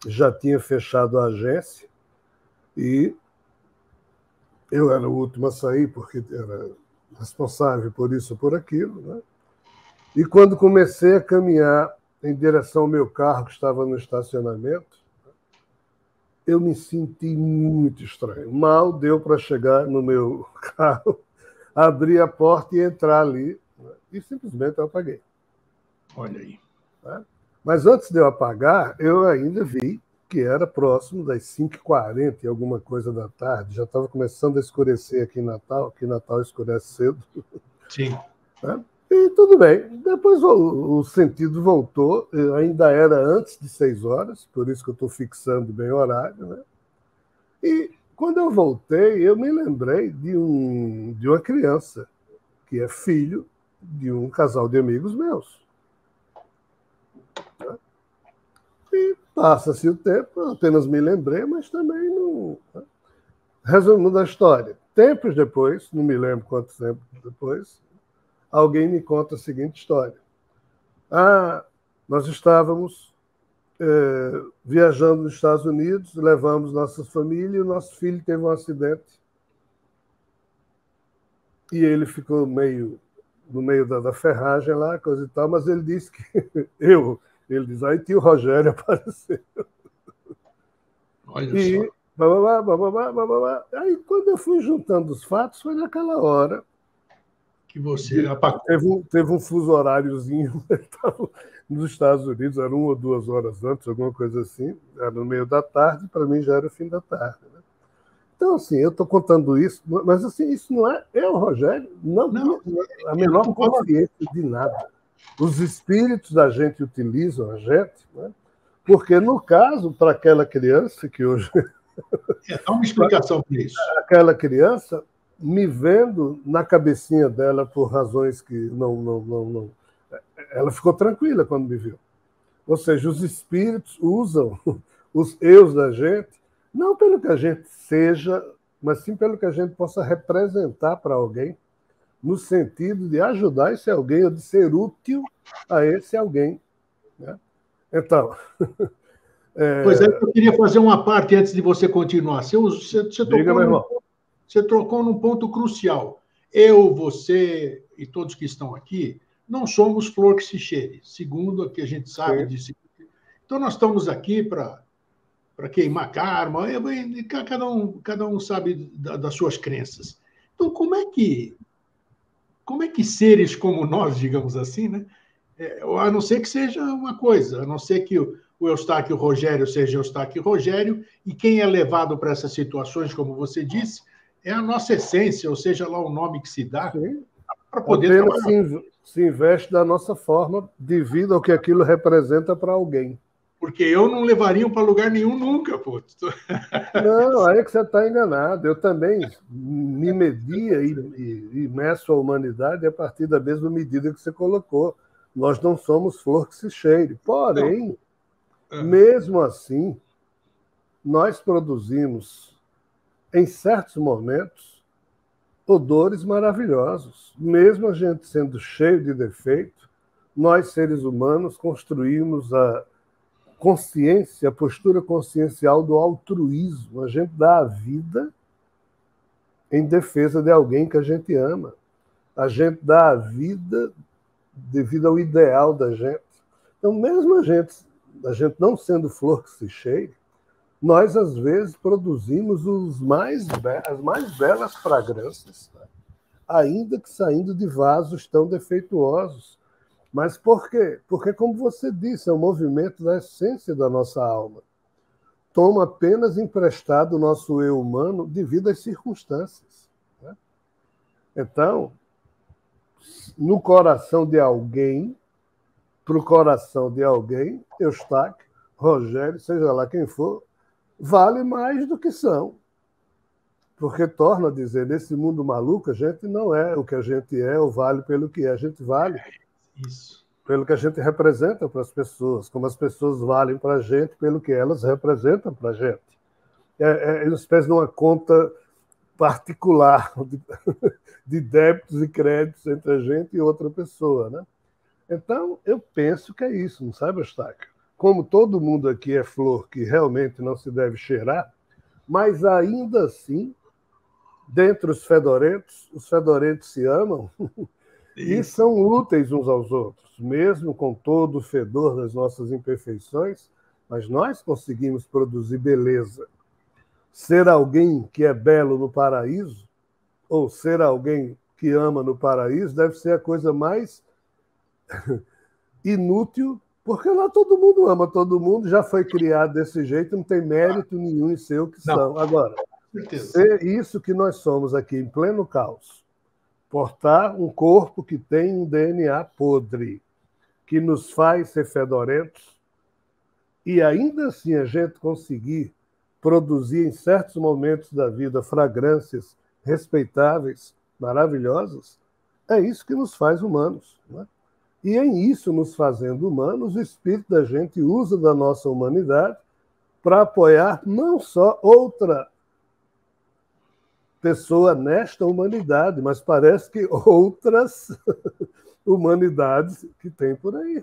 já tinha fechado a agência e eu era o último a sair, porque era responsável por isso ou por aquilo, né? E quando comecei a caminhar em direção ao meu carro, que estava no estacionamento, eu me senti muito estranho. Mal deu para chegar no meu carro, abrir a porta e entrar ali, né? E simplesmente eu apaguei. Olha aí. Né? Mas antes de eu apagar, eu ainda vi que era próximo das 5h40 e alguma coisa da tarde. Já estava começando a escurecer aqui em Natal, que Natal escurece cedo. Sim. Né? E tudo bem. Depois o sentido voltou, ainda era antes de 6 horas, por isso que eu estou fixando bem o horário. Né? E quando eu voltei, eu me lembrei de uma criança, que é filho de um casal de amigos meus. Né? E passa-se o tempo, eu apenas me lembrei, mas também não... Resumo da história. Tempos depois, não me lembro quanto tempo depois, alguém me conta a seguinte história. Nós estávamos viajando nos Estados Unidos, levamos nossa família e o nosso filho teve um acidente. E ele ficou no meio da ferragem lá, coisa e tal, mas ele disse que ele diz, aí tio Rogério apareceu. Olha só. Aí, quando eu fui juntando os fatos, foi naquela hora. Que você teve um fuso horáriozinho nos Estados Unidos, era 1 ou 2 horas antes, alguma coisa assim, era no meio da tarde, para mim já era o fim da tarde. Né? Então, assim, eu estou contando isso, mas assim, isso não é. Eu, Rogério, não tinha a menor consciência de nada. Os espíritos da gente utilizam a gente, né? Porque, no caso, para aquela criança que hoje. Dá uma explicação para isso. Aquela criança, me vendo na cabecinha dela por razões que não. Ela ficou tranquila quando me viu. Ou seja, os espíritos usam os eus da gente, não pelo que a gente seja, mas sim pelo que a gente possa representar para alguém, no sentido de ajudar esse alguém ou de ser útil a esse alguém. Né? Então. Pois é, eu queria fazer uma parte antes de você continuar. Você tocou num ponto crucial. Eu, você e todos que estão aqui não somos flor que se cheire, segundo o que a gente sabe disso. Então, nós estamos aqui para queimar karma, cada um sabe das suas crenças. Então, como é que seres como nós, digamos assim, né? A não ser que seja uma coisa, a não ser que o Eustáquio Rogério seja Eustáquio Rogério, e quem é levado para essas situações, como você disse, é a nossa essência, ou seja, lá o nome que se dá, para poder trabalhar. Se investe da nossa forma, devido ao que aquilo representa para alguém. Porque eu não levaria para lugar nenhum nunca, pô. Não, aí é que você está enganado. Eu também me media e meço a humanidade a partir da mesma medida que você colocou. Nós não somos flor que se cheire. Porém, mesmo assim, nós produzimos, em certos momentos, odores maravilhosos. Mesmo a gente sendo cheio de defeito, nós, seres humanos, construímos a consciência, a postura consciencial do altruísmo. A gente dá a vida em defesa de alguém que a gente ama. A gente dá a vida devido ao ideal da gente. Então, mesmo a gente não sendo flor que se cheire, nós, às vezes, produzimos as mais belas fragrâncias, ainda que saindo de vasos tão defeituosos. Mas por quê? Porque, como você disse, é um movimento da essência da nossa alma. Toma apenas emprestado o nosso eu humano devido às circunstâncias. Né? Então, no coração de alguém, para o coração de alguém, Eustáquio, Rogério, seja lá quem for, vale mais do que são. Porque, torna a dizer, nesse mundo maluco, a gente não é o que a gente é ou vale pelo que é. A gente vale pelo que a gente representa para as pessoas, como as pessoas valem para a gente pelo que elas representam para a gente. É uma espécie de uma conta particular de débitos e créditos entre a gente e outra pessoa. Né? Então, eu penso que é isso, não sabe, Eustáquio? Como todo mundo aqui é flor que realmente não se deve cheirar, mas ainda assim, dentre os fedorentos se amam e são úteis uns aos outros, mesmo com todo o fedor das nossas imperfeições, mas nós conseguimos produzir beleza. Ser alguém que é belo no paraíso, ou ser alguém que ama no paraíso, deve ser a coisa mais inútil, porque lá todo mundo ama todo mundo, já foi criado desse jeito, não tem mérito nenhum em ser o que são. Agora, ser isso que nós somos aqui, em pleno caos, portar um corpo que tem um DNA podre, que nos faz ser fedorentos, e ainda assim a gente conseguir produzir em certos momentos da vida fragrâncias respeitáveis, maravilhosas, é isso que nos faz humanos. Né? E em isso, nos fazendo humanos, o espírito da gente usa da nossa humanidade para apoiar não só outra pessoa nesta humanidade, mas parece que outras humanidades que tem por aí.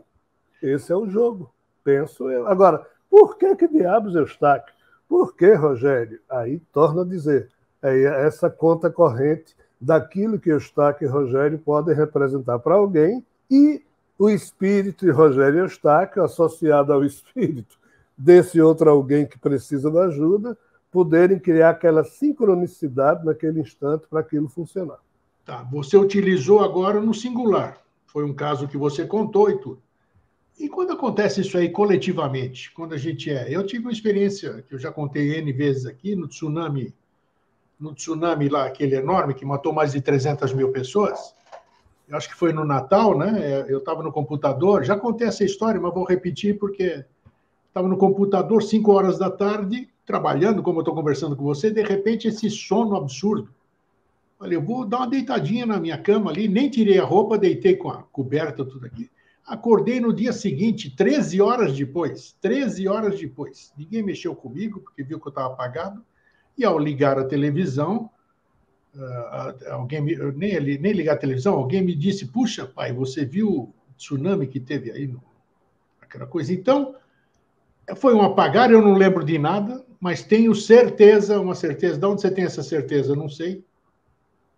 Esse é o jogo, penso eu. Agora, por que diabos Eustáquio? Por que, Rogério? Aí torna a dizer, é essa conta corrente daquilo que Eustáquio e Rogério podem representar para alguém e o espírito de Rogério Eustáquio, associado ao espírito desse outro alguém que precisa da ajuda, poderem criar aquela sincronicidade naquele instante para aquilo funcionar. Tá, você utilizou agora no singular. Foi um caso que você contou e tudo. E quando acontece isso aí coletivamente, quando a gente Eu tive uma experiência que eu já contei N vezes aqui, no tsunami lá, aquele enorme, que matou mais de 300 mil pessoas. Eu acho que foi no Natal, né? Eu estava no computador, já contei essa história, mas vou repetir porque estava no computador 5 horas da tarde, trabalhando, como eu estou conversando com você, de repente esse sono absurdo. Falei, eu vou dar uma deitadinha na minha cama ali, nem tirei a roupa, deitei com a coberta, tudo aqui. Acordei no dia seguinte, 13 horas depois. 13 horas depois. Ninguém mexeu comigo, porque viu que eu estava apagado. E ao ligar a televisão, nem ligar a televisão, alguém me disse, puxa, pai, você viu o tsunami que teve aí? Aquela coisa. Então, foi um apagar, eu não lembro de nada, mas tenho certeza, uma certeza. De onde você tem essa certeza? Eu não sei.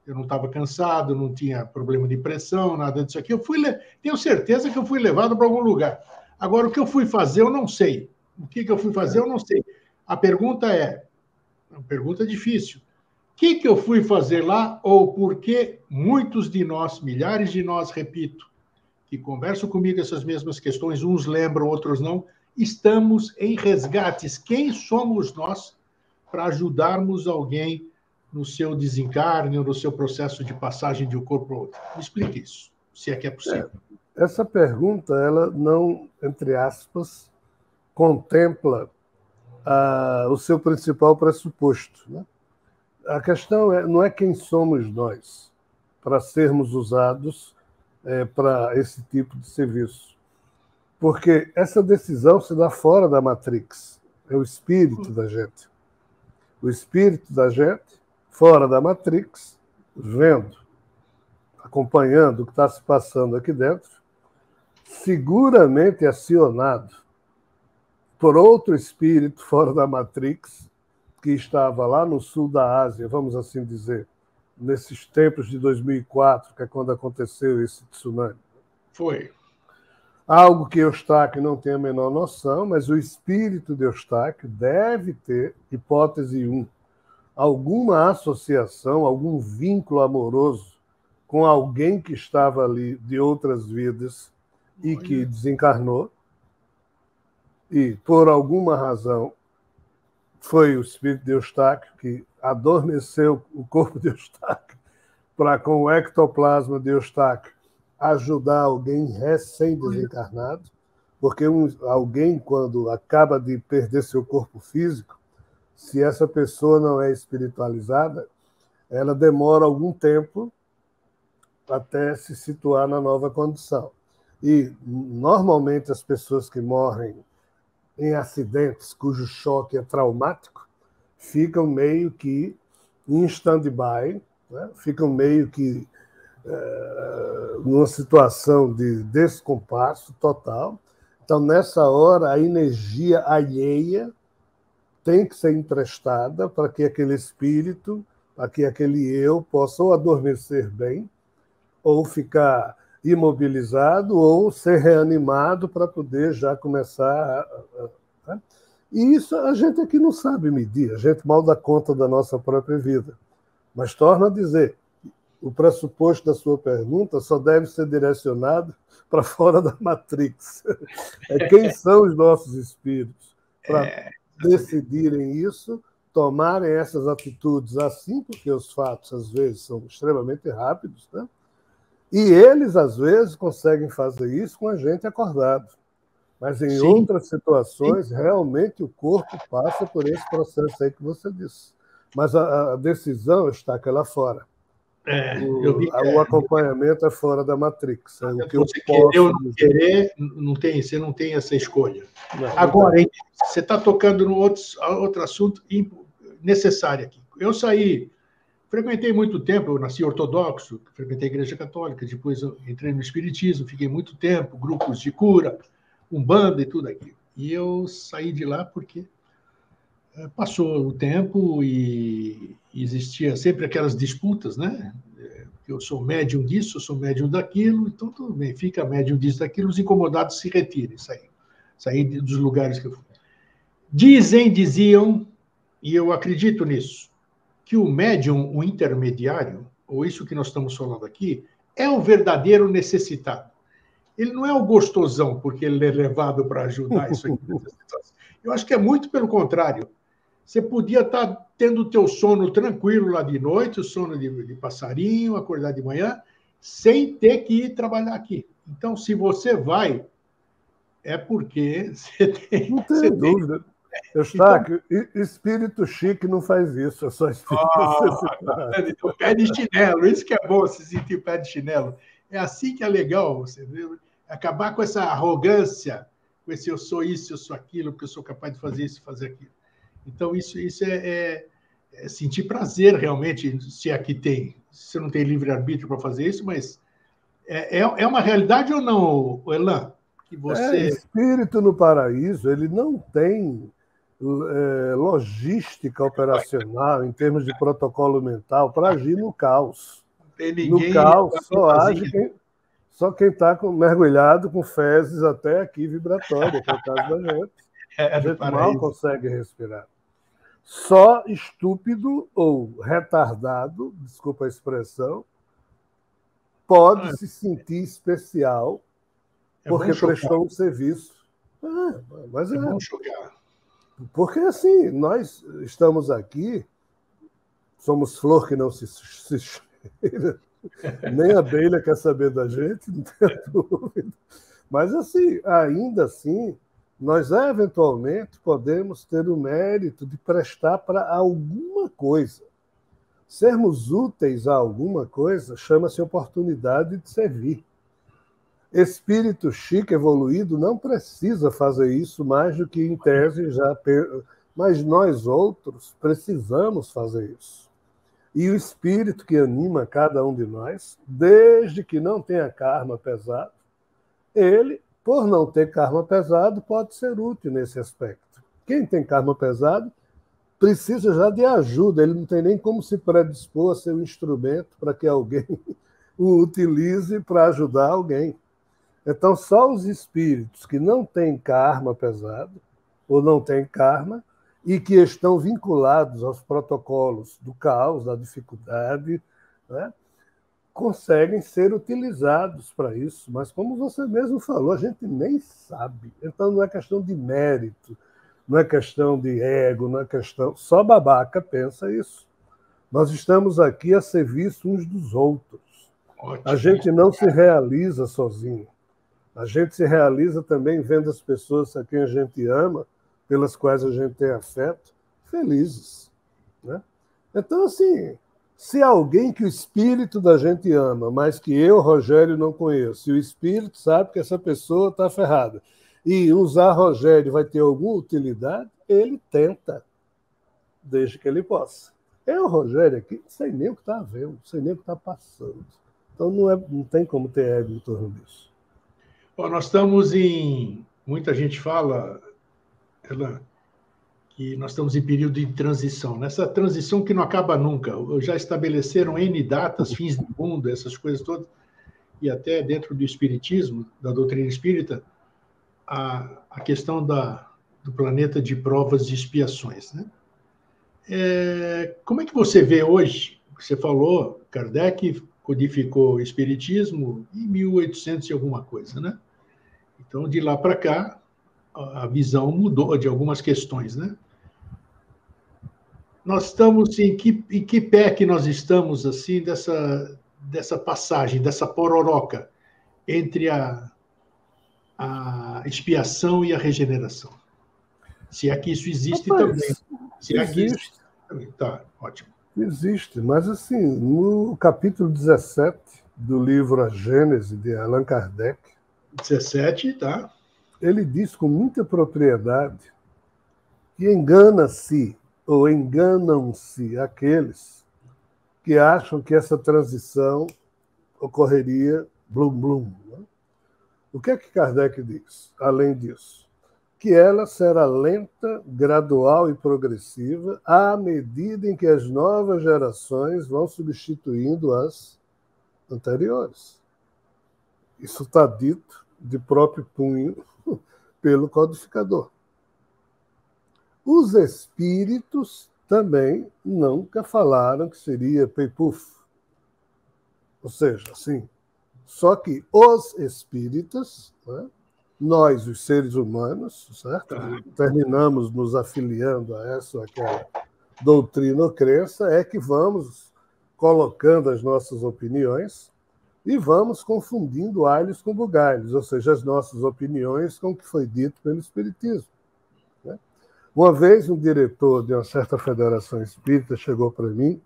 Eu não estava cansado, não tinha problema de pressão, nada disso aqui. Tenho certeza que eu fui levado para algum lugar. Agora, o que eu fui fazer, eu não sei. O que eu fui fazer, eu não sei. A pergunta é, uma pergunta difícil. O que eu fui fazer lá ou por que muitos de nós, milhares de nós, repito, que conversam comigo essas mesmas questões, uns lembram, outros não, estamos em resgates. Quem somos nós para ajudarmos alguém no seu desencarne ou no seu processo de passagem de um corpo para outro? Me explique isso, se é que é possível. Essa pergunta, ela não, entre aspas, contempla o seu principal pressuposto, né? A questão não é quem somos nós para sermos usados para esse tipo de serviço. Porque essa decisão se dá fora da Matrix. É o espírito da gente. O espírito da gente, fora da Matrix, vendo, acompanhando o que está se passando aqui dentro, seguramente acionado por outro espírito fora da Matrix, que estava lá no sul da Ásia, vamos assim dizer, nesses tempos de 2004, que é quando aconteceu esse tsunami. Foi. Algo que Eustáquio não tem a menor noção, mas o espírito de Eustáquio deve ter, hipótese 1, alguma associação, algum vínculo amoroso com alguém que estava ali de outras vidas e que desencarnou, e por alguma razão foi o espírito de Eustáquio que adormeceu o corpo de Eustáquio para, com o ectoplasma de Eustáquio, ajudar alguém recém-desencarnado, porque alguém, quando acaba de perder seu corpo físico, se essa pessoa não é espiritualizada, ela demora algum tempo até se situar na nova condição. E, normalmente, as pessoas que morrem em acidentes cujo choque é traumático, ficam meio que em stand-by, né? Ficam meio que numa situação de descompasso total. Então, nessa hora, a energia alheia tem que ser emprestada para que aquele espírito, para que aquele eu possa ou adormecer bem, ou ficar imobilizado, ou ser reanimado para poder já começar né? E isso a gente aqui não sabe medir, a gente mal dá conta da nossa própria vida. Mas torno a dizer, o pressuposto da sua pergunta só deve ser direcionado para fora da Matrix. Quem são os nossos espíritos para decidirem isso, tomarem essas atitudes assim, porque os fatos, às vezes, são extremamente rápidos, né? E eles, às vezes, conseguem fazer isso com a gente acordado. Mas em outras situações, realmente, o corpo passa por esse processo aí que você disse. Mas a decisão está lá fora. O acompanhamento é fora da Matrix. É o que você querer ou não querer, você não tem essa escolha. Não, agora, você está tocando no outro assunto necessário aqui. Eu frequentei muito tempo, eu nasci ortodoxo, frequentei a Igreja Católica, depois eu entrei no Espiritismo, fiquei muito tempo, grupos de cura, Umbanda e tudo aquilo. E eu saí de lá porque passou o tempo e existia sempre aquelas disputas, né? Eu sou médium disso, eu sou médium daquilo, então tudo bem, fica médium disso, daquilo, os incomodados se retirem, saí dos lugares que eu fui. Diziam, e eu acredito nisso, que o médium, o intermediário, ou isso que nós estamos falando aqui, é o verdadeiro necessitado. Ele não é o gostosão, porque ele é levado para ajudar isso aqui. Eu acho que é muito pelo contrário. Você podia estar tendo o teu sono tranquilo lá de noite, o sono de passarinho, acordar de manhã, sem ter que ir trabalhar aqui. Então, se você vai, é porque você tem... Não tenho dúvida. Eustáquio, espírito chique não faz isso, é só espírito necessitado. Então, pé de chinelo, isso que é bom, se sentir pé de chinelo. É assim que é legal, você viu? Acabar com essa arrogância, com esse eu sou isso, eu sou aquilo, porque eu sou capaz de fazer isso e fazer aquilo. Então, isso é sentir prazer, realmente, se aqui tem. Você não tem livre-arbítrio para fazer isso, mas é uma realidade ou não, Elan? Que você... Espírito no paraíso, ele não tem logística operacional em termos de protocolo mental para agir no caos. Não tem No ninguém caos só age só quem está mergulhado com fezes até aqui vibratória, que é o caso da gente. A gente mal consegue respirar. Só estúpido ou retardado, desculpa a expressão, pode se sentir especial porque prestou um serviço. Mas é bom chocar. Porque, assim, nós estamos aqui, somos flor que não se cheira, nem a abelha quer saber da gente, não tenho dúvida. Mas, assim, ainda assim, nós eventualmente podemos ter o mérito de prestar para alguma coisa. Sermos úteis a alguma coisa chama-se oportunidade de servir. Espírito chique evoluído não precisa fazer isso mais do que em tese já... Mas nós outros precisamos fazer isso. E o espírito que anima cada um de nós, desde que não tenha karma pesado, ele, por não ter karma pesado, pode ser útil nesse aspecto. Quem tem karma pesado precisa já de ajuda, ele não tem nem como se predispor a ser um instrumento para que alguém o utilize para ajudar alguém. Então, só os espíritos que não têm karma pesado, ou não têm karma, e que estão vinculados aos protocolos do caos, da dificuldade, né, conseguem ser utilizados para isso. Mas, como você mesmo falou, a gente nem sabe. Então, não é questão de mérito, não é questão de ego, não é questão... Só babaca pensa isso. Nós estamos aqui a serviço uns dos outros. Ótimo. A gente não se realiza sozinho. A gente se realiza também vendo as pessoas a quem a gente ama, pelas quais a gente tem afeto, felizes. Né? Então, assim, se alguém que o espírito da gente ama, mas que eu, Rogério, não conheço, e o espírito sabe que essa pessoa está ferrada, e usar Rogério vai ter alguma utilidade, ele tenta, desde que ele possa. Eu, Rogério, aqui, não sei nem o que está vendo, não sei nem o que está passando. Então, não tem como ter ego em torno disso. Bom, nós estamos em... Muita gente fala, Elan, que nós estamos em período de transição. Nessa transição que não acaba nunca. Já estabeleceram N datas, fins do mundo, essas coisas todas, e até dentro do espiritismo, da doutrina espírita, a questão do planeta de provas e expiações. Né? Como é que você vê hoje? Você falou, Kardec codificou o espiritismo em 1800 e alguma coisa, né? Então, de lá para cá, a visão mudou de algumas questões, né? Nós estamos em que pé que nós estamos, assim, dessa passagem, dessa pororoca entre a expiação e a regeneração? Se é que isso existe também. Se é que existe também. Tá, ótimo. Existe, mas assim, no capítulo 17 do livro A Gênese, de Allan Kardec, 17, tá? Ele diz com muita propriedade que engana-se ou enganam-se aqueles que acham que essa transição ocorreria blum-blum. Né? O que é que Kardec diz, além disso? Que ela será lenta, gradual e progressiva à medida em que as novas gerações vão substituindo as anteriores. Isso está dito de próprio punho pelo codificador. Os espíritos também nunca falaram que seria peipuf. Ou seja, assim, só que os espíritas, né, nós, os seres humanos, certo? Terminamos nos afiliando a essa ou aquela doutrina ou crença, é que vamos colocando as nossas opiniões e vamos confundindo alhos com bugalhos, ou seja, as nossas opiniões com o que foi dito pelo Espiritismo. Né? Uma vez, um diretor de uma certa federação espírita chegou para mim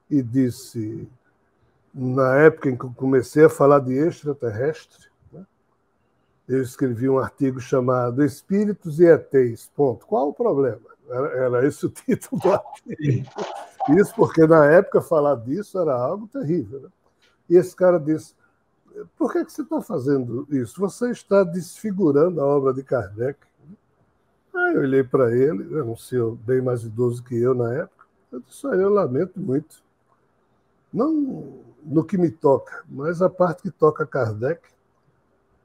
e disse, na época em que eu comecei a falar de extraterrestre, né, eu escrevi um artigo chamado Espíritos e ETs, ponto. Qual o problema? Era esse o título do artigo. Isso porque, na época, falar disso era algo terrível. Né? E esse cara disse, por que você está fazendo isso? Você está desfigurando a obra de Kardec. Aí eu olhei para ele, era um senhor bem mais idoso que eu na época, eu disse, eu lamento muito. Não no que me toca, mas a parte que toca Kardec,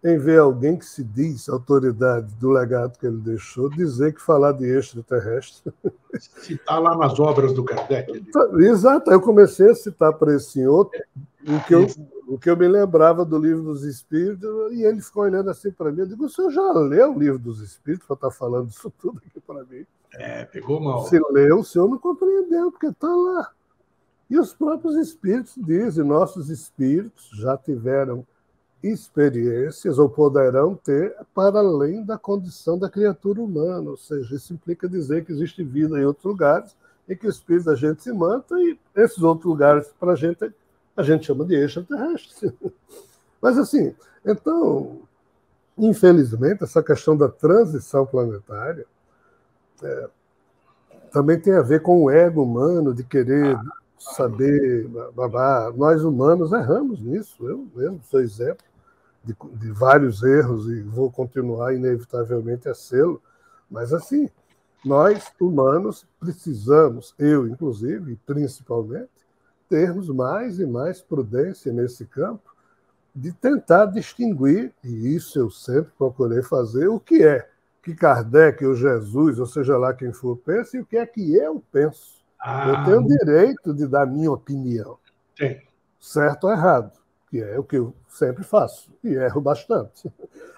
em ver alguém que se diz autoridade do legado que ele deixou, dizer que falar de extraterrestre... Citar lá nas obras do Kardec. Exato, eu comecei a citar para esse senhor o que eu me lembrava do Livro dos Espíritos, e ele ficou olhando assim para mim, eu digo, o senhor já leu o Livro dos Espíritos para estar falando isso tudo aqui para mim? Pegou mal. Se leu, o senhor não compreendeu, porque está lá. E os próprios espíritos dizem, nossos espíritos já tiveram experiências, ou poderão ter, para além da condição da criatura humana. Ou seja, isso implica dizer que existe vida em outros lugares, em que o espírito da gente se manta, e esses outros lugares, para a gente chama de extraterrestre. Mas, assim, então, infelizmente, essa questão da transição planetária também tem a ver com o ego humano, de querer saber, nós humanos erramos nisso, eu mesmo sou exemplo de vários erros e vou continuar inevitavelmente a sê-lo, mas assim, nós humanos precisamos, eu inclusive, principalmente, termos mais e mais prudência nesse campo de tentar distinguir, e isso eu sempre procurei fazer, o que é que Kardec ou Jesus, ou seja lá quem for, pensa e o que é que eu penso. Eu tenho o direito de dar minha opinião, certo ou errado, que é o que eu sempre faço, e erro bastante.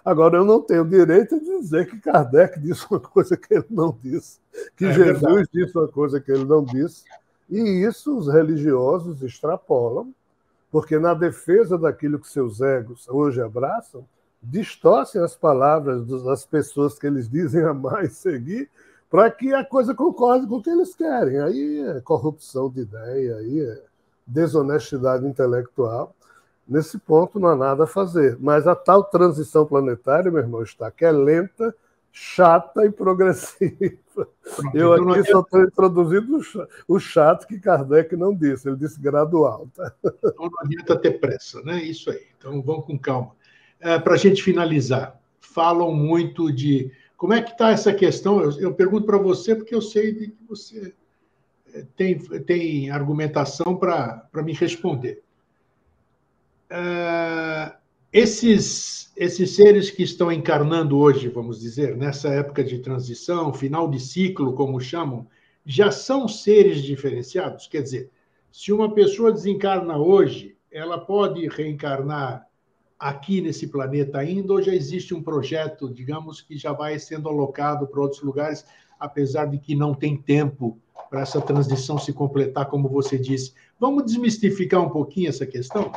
Agora, eu não tenho o direito de dizer que Kardec disse uma coisa que ele não disse, que Jesus verdade. Disse uma coisa que ele não disse, e isso os religiosos extrapolam, porque na defesa daquilo que seus egos hoje abraçam, distorcem as palavras das pessoas que eles dizem amar e seguir, para que a coisa concorde com o que eles querem. Aí é corrupção de ideia, aí é desonestidade intelectual. Nesse ponto não há nada a fazer. Mas a tal transição planetária, meu irmão, está que é lenta, chata e progressiva. Eu aqui só estou introduzindo o chato que Kardec não disse, ele disse gradual. Tá? Então não adianta ter pressa, né? Isso aí. Então vamos com calma. Para a gente finalizar, falam muito de... Como é que está essa questão? Eu pergunto para você porque eu sei que você tem argumentação para me responder. Esses seres que estão encarnando hoje, vamos dizer, nessa época de transição, final de ciclo, como chamam, já são seres diferenciados? Quer dizer, se uma pessoa desencarna hoje, ela pode reencarnar aqui nesse planeta ainda, ou já existe um projeto, digamos, que já vai sendo alocado para outros lugares, apesar de que não tem tempo para essa transição se completar, como você disse. Vamos desmistificar um pouquinho essa questão?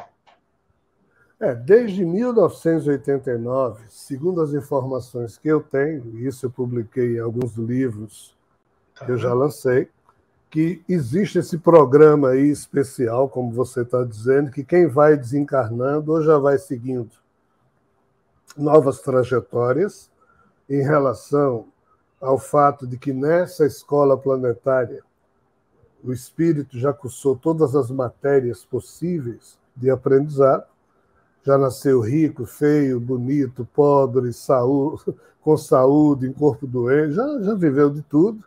Desde 1989, segundo as informações que eu tenho, e isso eu publiquei em alguns livros que eu já lancei, que existe esse programa aí especial, como você está dizendo, que quem vai desencarnando ou já vai seguindo novas trajetórias em relação ao fato de que nessa escola planetária o espírito já cursou todas as matérias possíveis de aprendizado, já nasceu rico, feio, bonito, pobre, com saúde, em corpo doente, já viveu de tudo.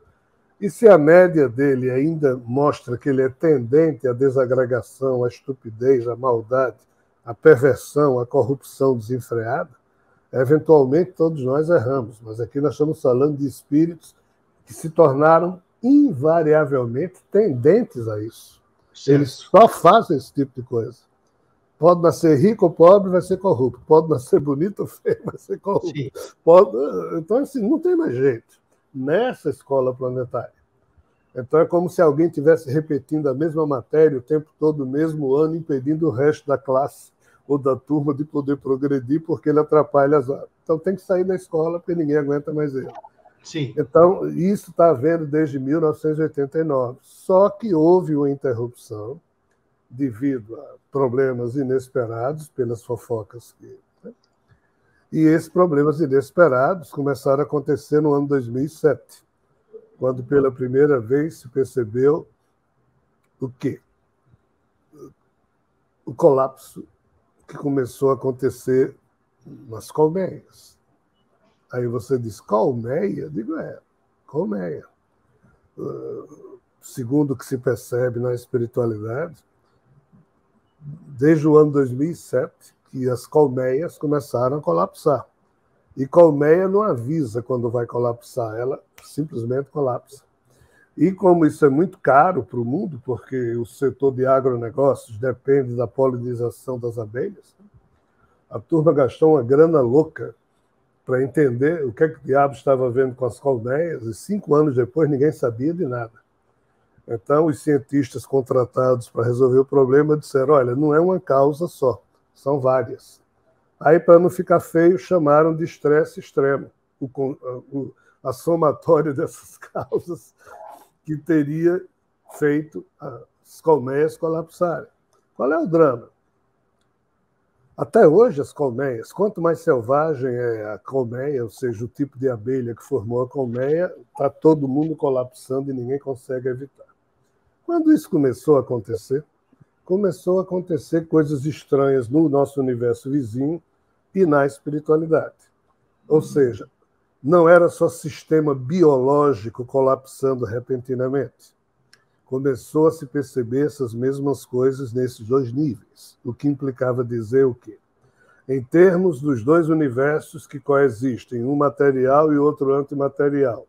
E se a média dele ainda mostra que ele é tendente à desagregação, à estupidez, à maldade, à perversão, à corrupção desenfreada, eventualmente todos nós erramos. Mas aqui nós estamos falando de espíritos que se tornaram invariavelmente tendentes a isso. Certo. Eles só fazem esse tipo de coisa. Pode nascer rico ou pobre, vai ser corrupto. Pode nascer bonito ou feio, vai ser corrupto. Então, assim, não tem mais jeito nessa escola planetária. Então, é como se alguém estivesse repetindo a mesma matéria o tempo todo, o mesmo ano, impedindo o resto da classe ou da turma de poder progredir, porque ele atrapalha as aulas. Então, tem que sair da escola, porque ninguém aguenta mais ele. Sim. Então, isso está havendo desde 1989. Só que houve uma interrupção devido a problemas inesperados pelas fofocas. E esses problemas inesperados começaram a acontecer no ano 2007, quando pela primeira vez se percebeu o quê? O colapso que começou a acontecer nas colmeias. Aí você diz, colmeia? Digo, colmeia. Segundo o que se percebe na espiritualidade, desde o ano 2007, que as colmeias começaram a colapsar. E colmeia não avisa quando vai colapsar, ela simplesmente colapsa. E como isso é muito caro para o mundo, porque o setor de agronegócios depende da polinização das abelhas, a turma gastou uma grana louca para entender o que o diabo estava vendo com as colmeias, e 5 anos depois ninguém sabia de nada. Então, os cientistas contratados para resolver o problema disseram, olha, não é uma causa só, são várias. Aí, para não ficar feio, chamaram de estresse extremo, a somatória dessas causas que teria feito as colmeias colapsarem. Qual é o drama? Até hoje, as colmeias, quanto mais selvagem é a colmeia, ou seja, o tipo de abelha que formou a colmeia, está todo mundo colapsando e ninguém consegue evitar. Quando isso começou a acontecer coisas estranhas no nosso universo vizinho e na espiritualidade. Ou seja, não era só sistema biológico colapsando repentinamente. Começou a se perceber essas mesmas coisas nesses 2 níveis, o que implicava dizer o quê? Em termos dos 2 universos que coexistem, um material e outro antimaterial,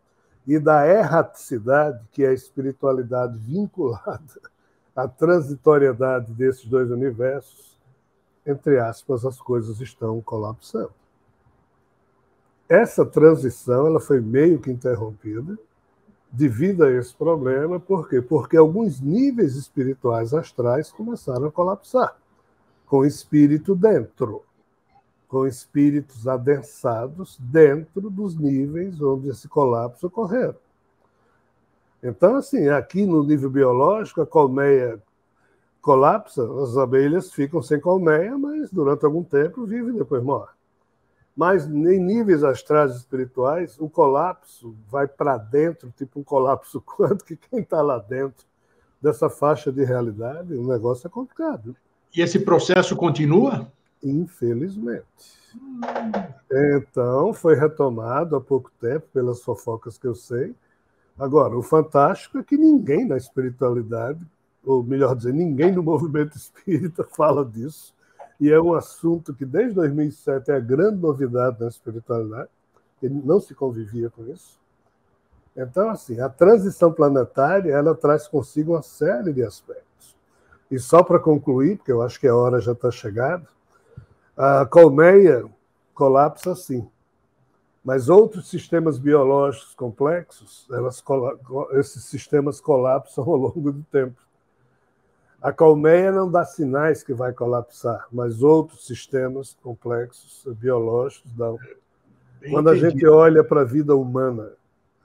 e da erraticidade, que é a espiritualidade vinculada à transitoriedade desses 2 universos, entre aspas, as coisas estão colapsando. Essa transição ela foi meio que interrompida devido a esse problema. Por quê? Porque alguns níveis espirituais astrais começaram a colapsar, com espírito dentro, com espíritos adensados dentro dos níveis onde esse colapso ocorreu. Então, assim, aqui no nível biológico, a colmeia colapsa, as abelhas ficam sem colmeia, mas durante algum tempo vivem e depois morrem. Mas em níveis astrais espirituais, o colapso vai para dentro, tipo um colapso quântico, que quem está lá dentro dessa faixa de realidade, o negócio é complicado. E esse processo continua? Infelizmente. Então, foi retomado há pouco tempo, pelas fofocas que eu sei. Agora, o fantástico é que ninguém na espiritualidade, ou melhor dizer, ninguém no movimento espírita fala disso, e é um assunto que desde 2007 é a grande novidade na espiritualidade, ele não se convivia com isso. Então, assim, a transição planetária, ela traz consigo uma série de aspectos. E só para concluir, porque eu acho que a hora já está chegada, a colmeia colapsa sim, mas outros sistemas biológicos complexos, esses sistemas colapsam ao longo do tempo. A colmeia não dá sinais que vai colapsar, mas outros sistemas complexos biológicos dão. Quando a gente olha para a vida humana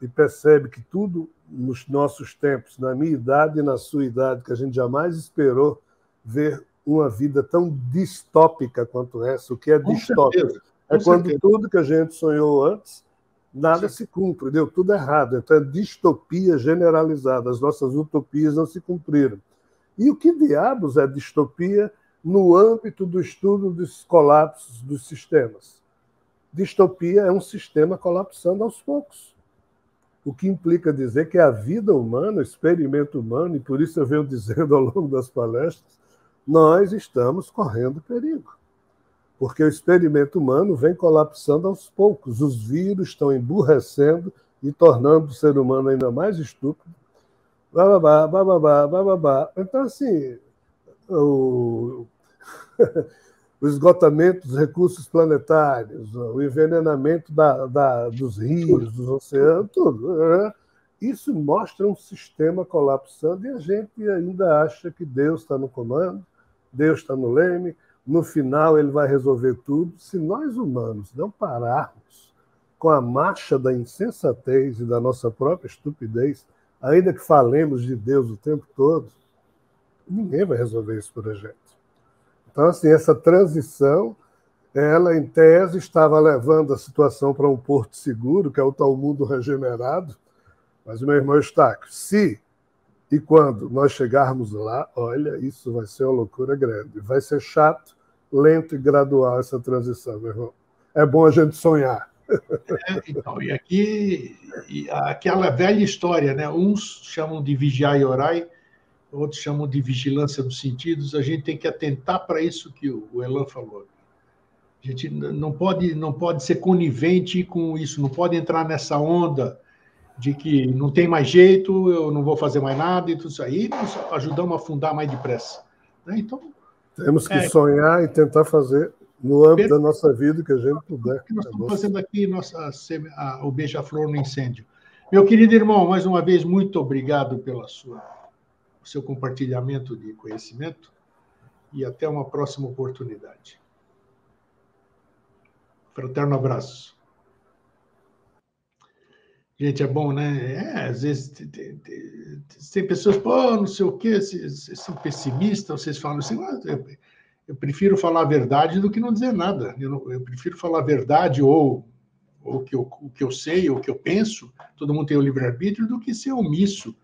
e percebe que tudo nos nossos tempos, na minha idade e na sua idade, que a gente jamais esperou ver uma vida tão distópica quanto essa. O que é distópico? É quando tudo que a gente sonhou antes, nada se cumpre, deu tudo errado. Então é distopia generalizada, as nossas utopias não se cumpriram. E o que diabos é distopia no âmbito do estudo dos colapsos dos sistemas? Distopia é um sistema colapsando aos poucos. O que implica dizer que a vida humana, o experimento humano, e por isso eu venho dizendo ao longo das palestras, nós estamos correndo perigo. Porque o experimento humano vem colapsando aos poucos. Os vírus estão emburrecendo e tornando o ser humano ainda mais estúpido. Bababá, bababá, bababá. Então, assim, o esgotamento dos recursos planetários, o envenenamento dos rios, dos oceanos, tudo. Né? Isso mostra um sistema colapsando e a gente ainda acha que Deus está no comando, Deus está no leme, no final ele vai resolver tudo. Se nós humanos não pararmos com a marcha da insensatez e da nossa própria estupidez, ainda que falemos de Deus o tempo todo, ninguém vai resolver isso por a gente. Então, assim, essa transição, ela, em tese, estava levando a situação para um porto seguro, que é o tal mundo regenerado, mas, meu irmão Eustáquio, se e quando nós chegarmos lá, olha, isso vai ser uma loucura grande. Vai ser chato, lento e gradual essa transição, meu irmão. É bom a gente sonhar. Então, e aqui, aquela velha história, né? Uns chamam de vigiar e orar, outros chamam de vigilância dos sentidos. A gente tem que atentar para isso que o Elan falou. A gente não pode ser conivente com isso, não pode entrar nessa onda de que não tem mais jeito, eu não vou fazer mais nada e tudo isso aí. Nós ajudamos a afundar mais depressa. Né? Então, temos que sonhar e tentar fazer no âmbito da nossa vida que a gente puder. Nós estamos fazendo aqui o beija-flor no incêndio. Meu querido irmão, mais uma vez, muito obrigado pelo seu compartilhamento de conhecimento e até uma próxima oportunidade. Fraterno abraço. Gente, é bom, né? Às vezes tem pessoas, pô, não sei o quê, vocês são pessimistas, vocês falam assim, eu prefiro falar a verdade do que não dizer nada. Eu prefiro falar a verdade ou o que eu sei, ou o que eu penso, todo mundo tem o livre-arbítrio, do que ser omisso.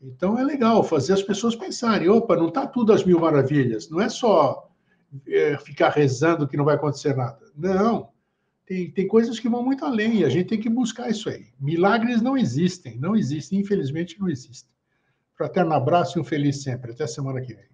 Então é legal fazer as pessoas pensarem, opa, não está tudo às mil maravilhas, não é só ficar rezando que não vai acontecer nada. Não, tem coisas que vão muito além, e a gente tem que buscar isso aí. Milagres não existem, infelizmente não existem. Fraterno abraço e um feliz sempre. Até semana que vem.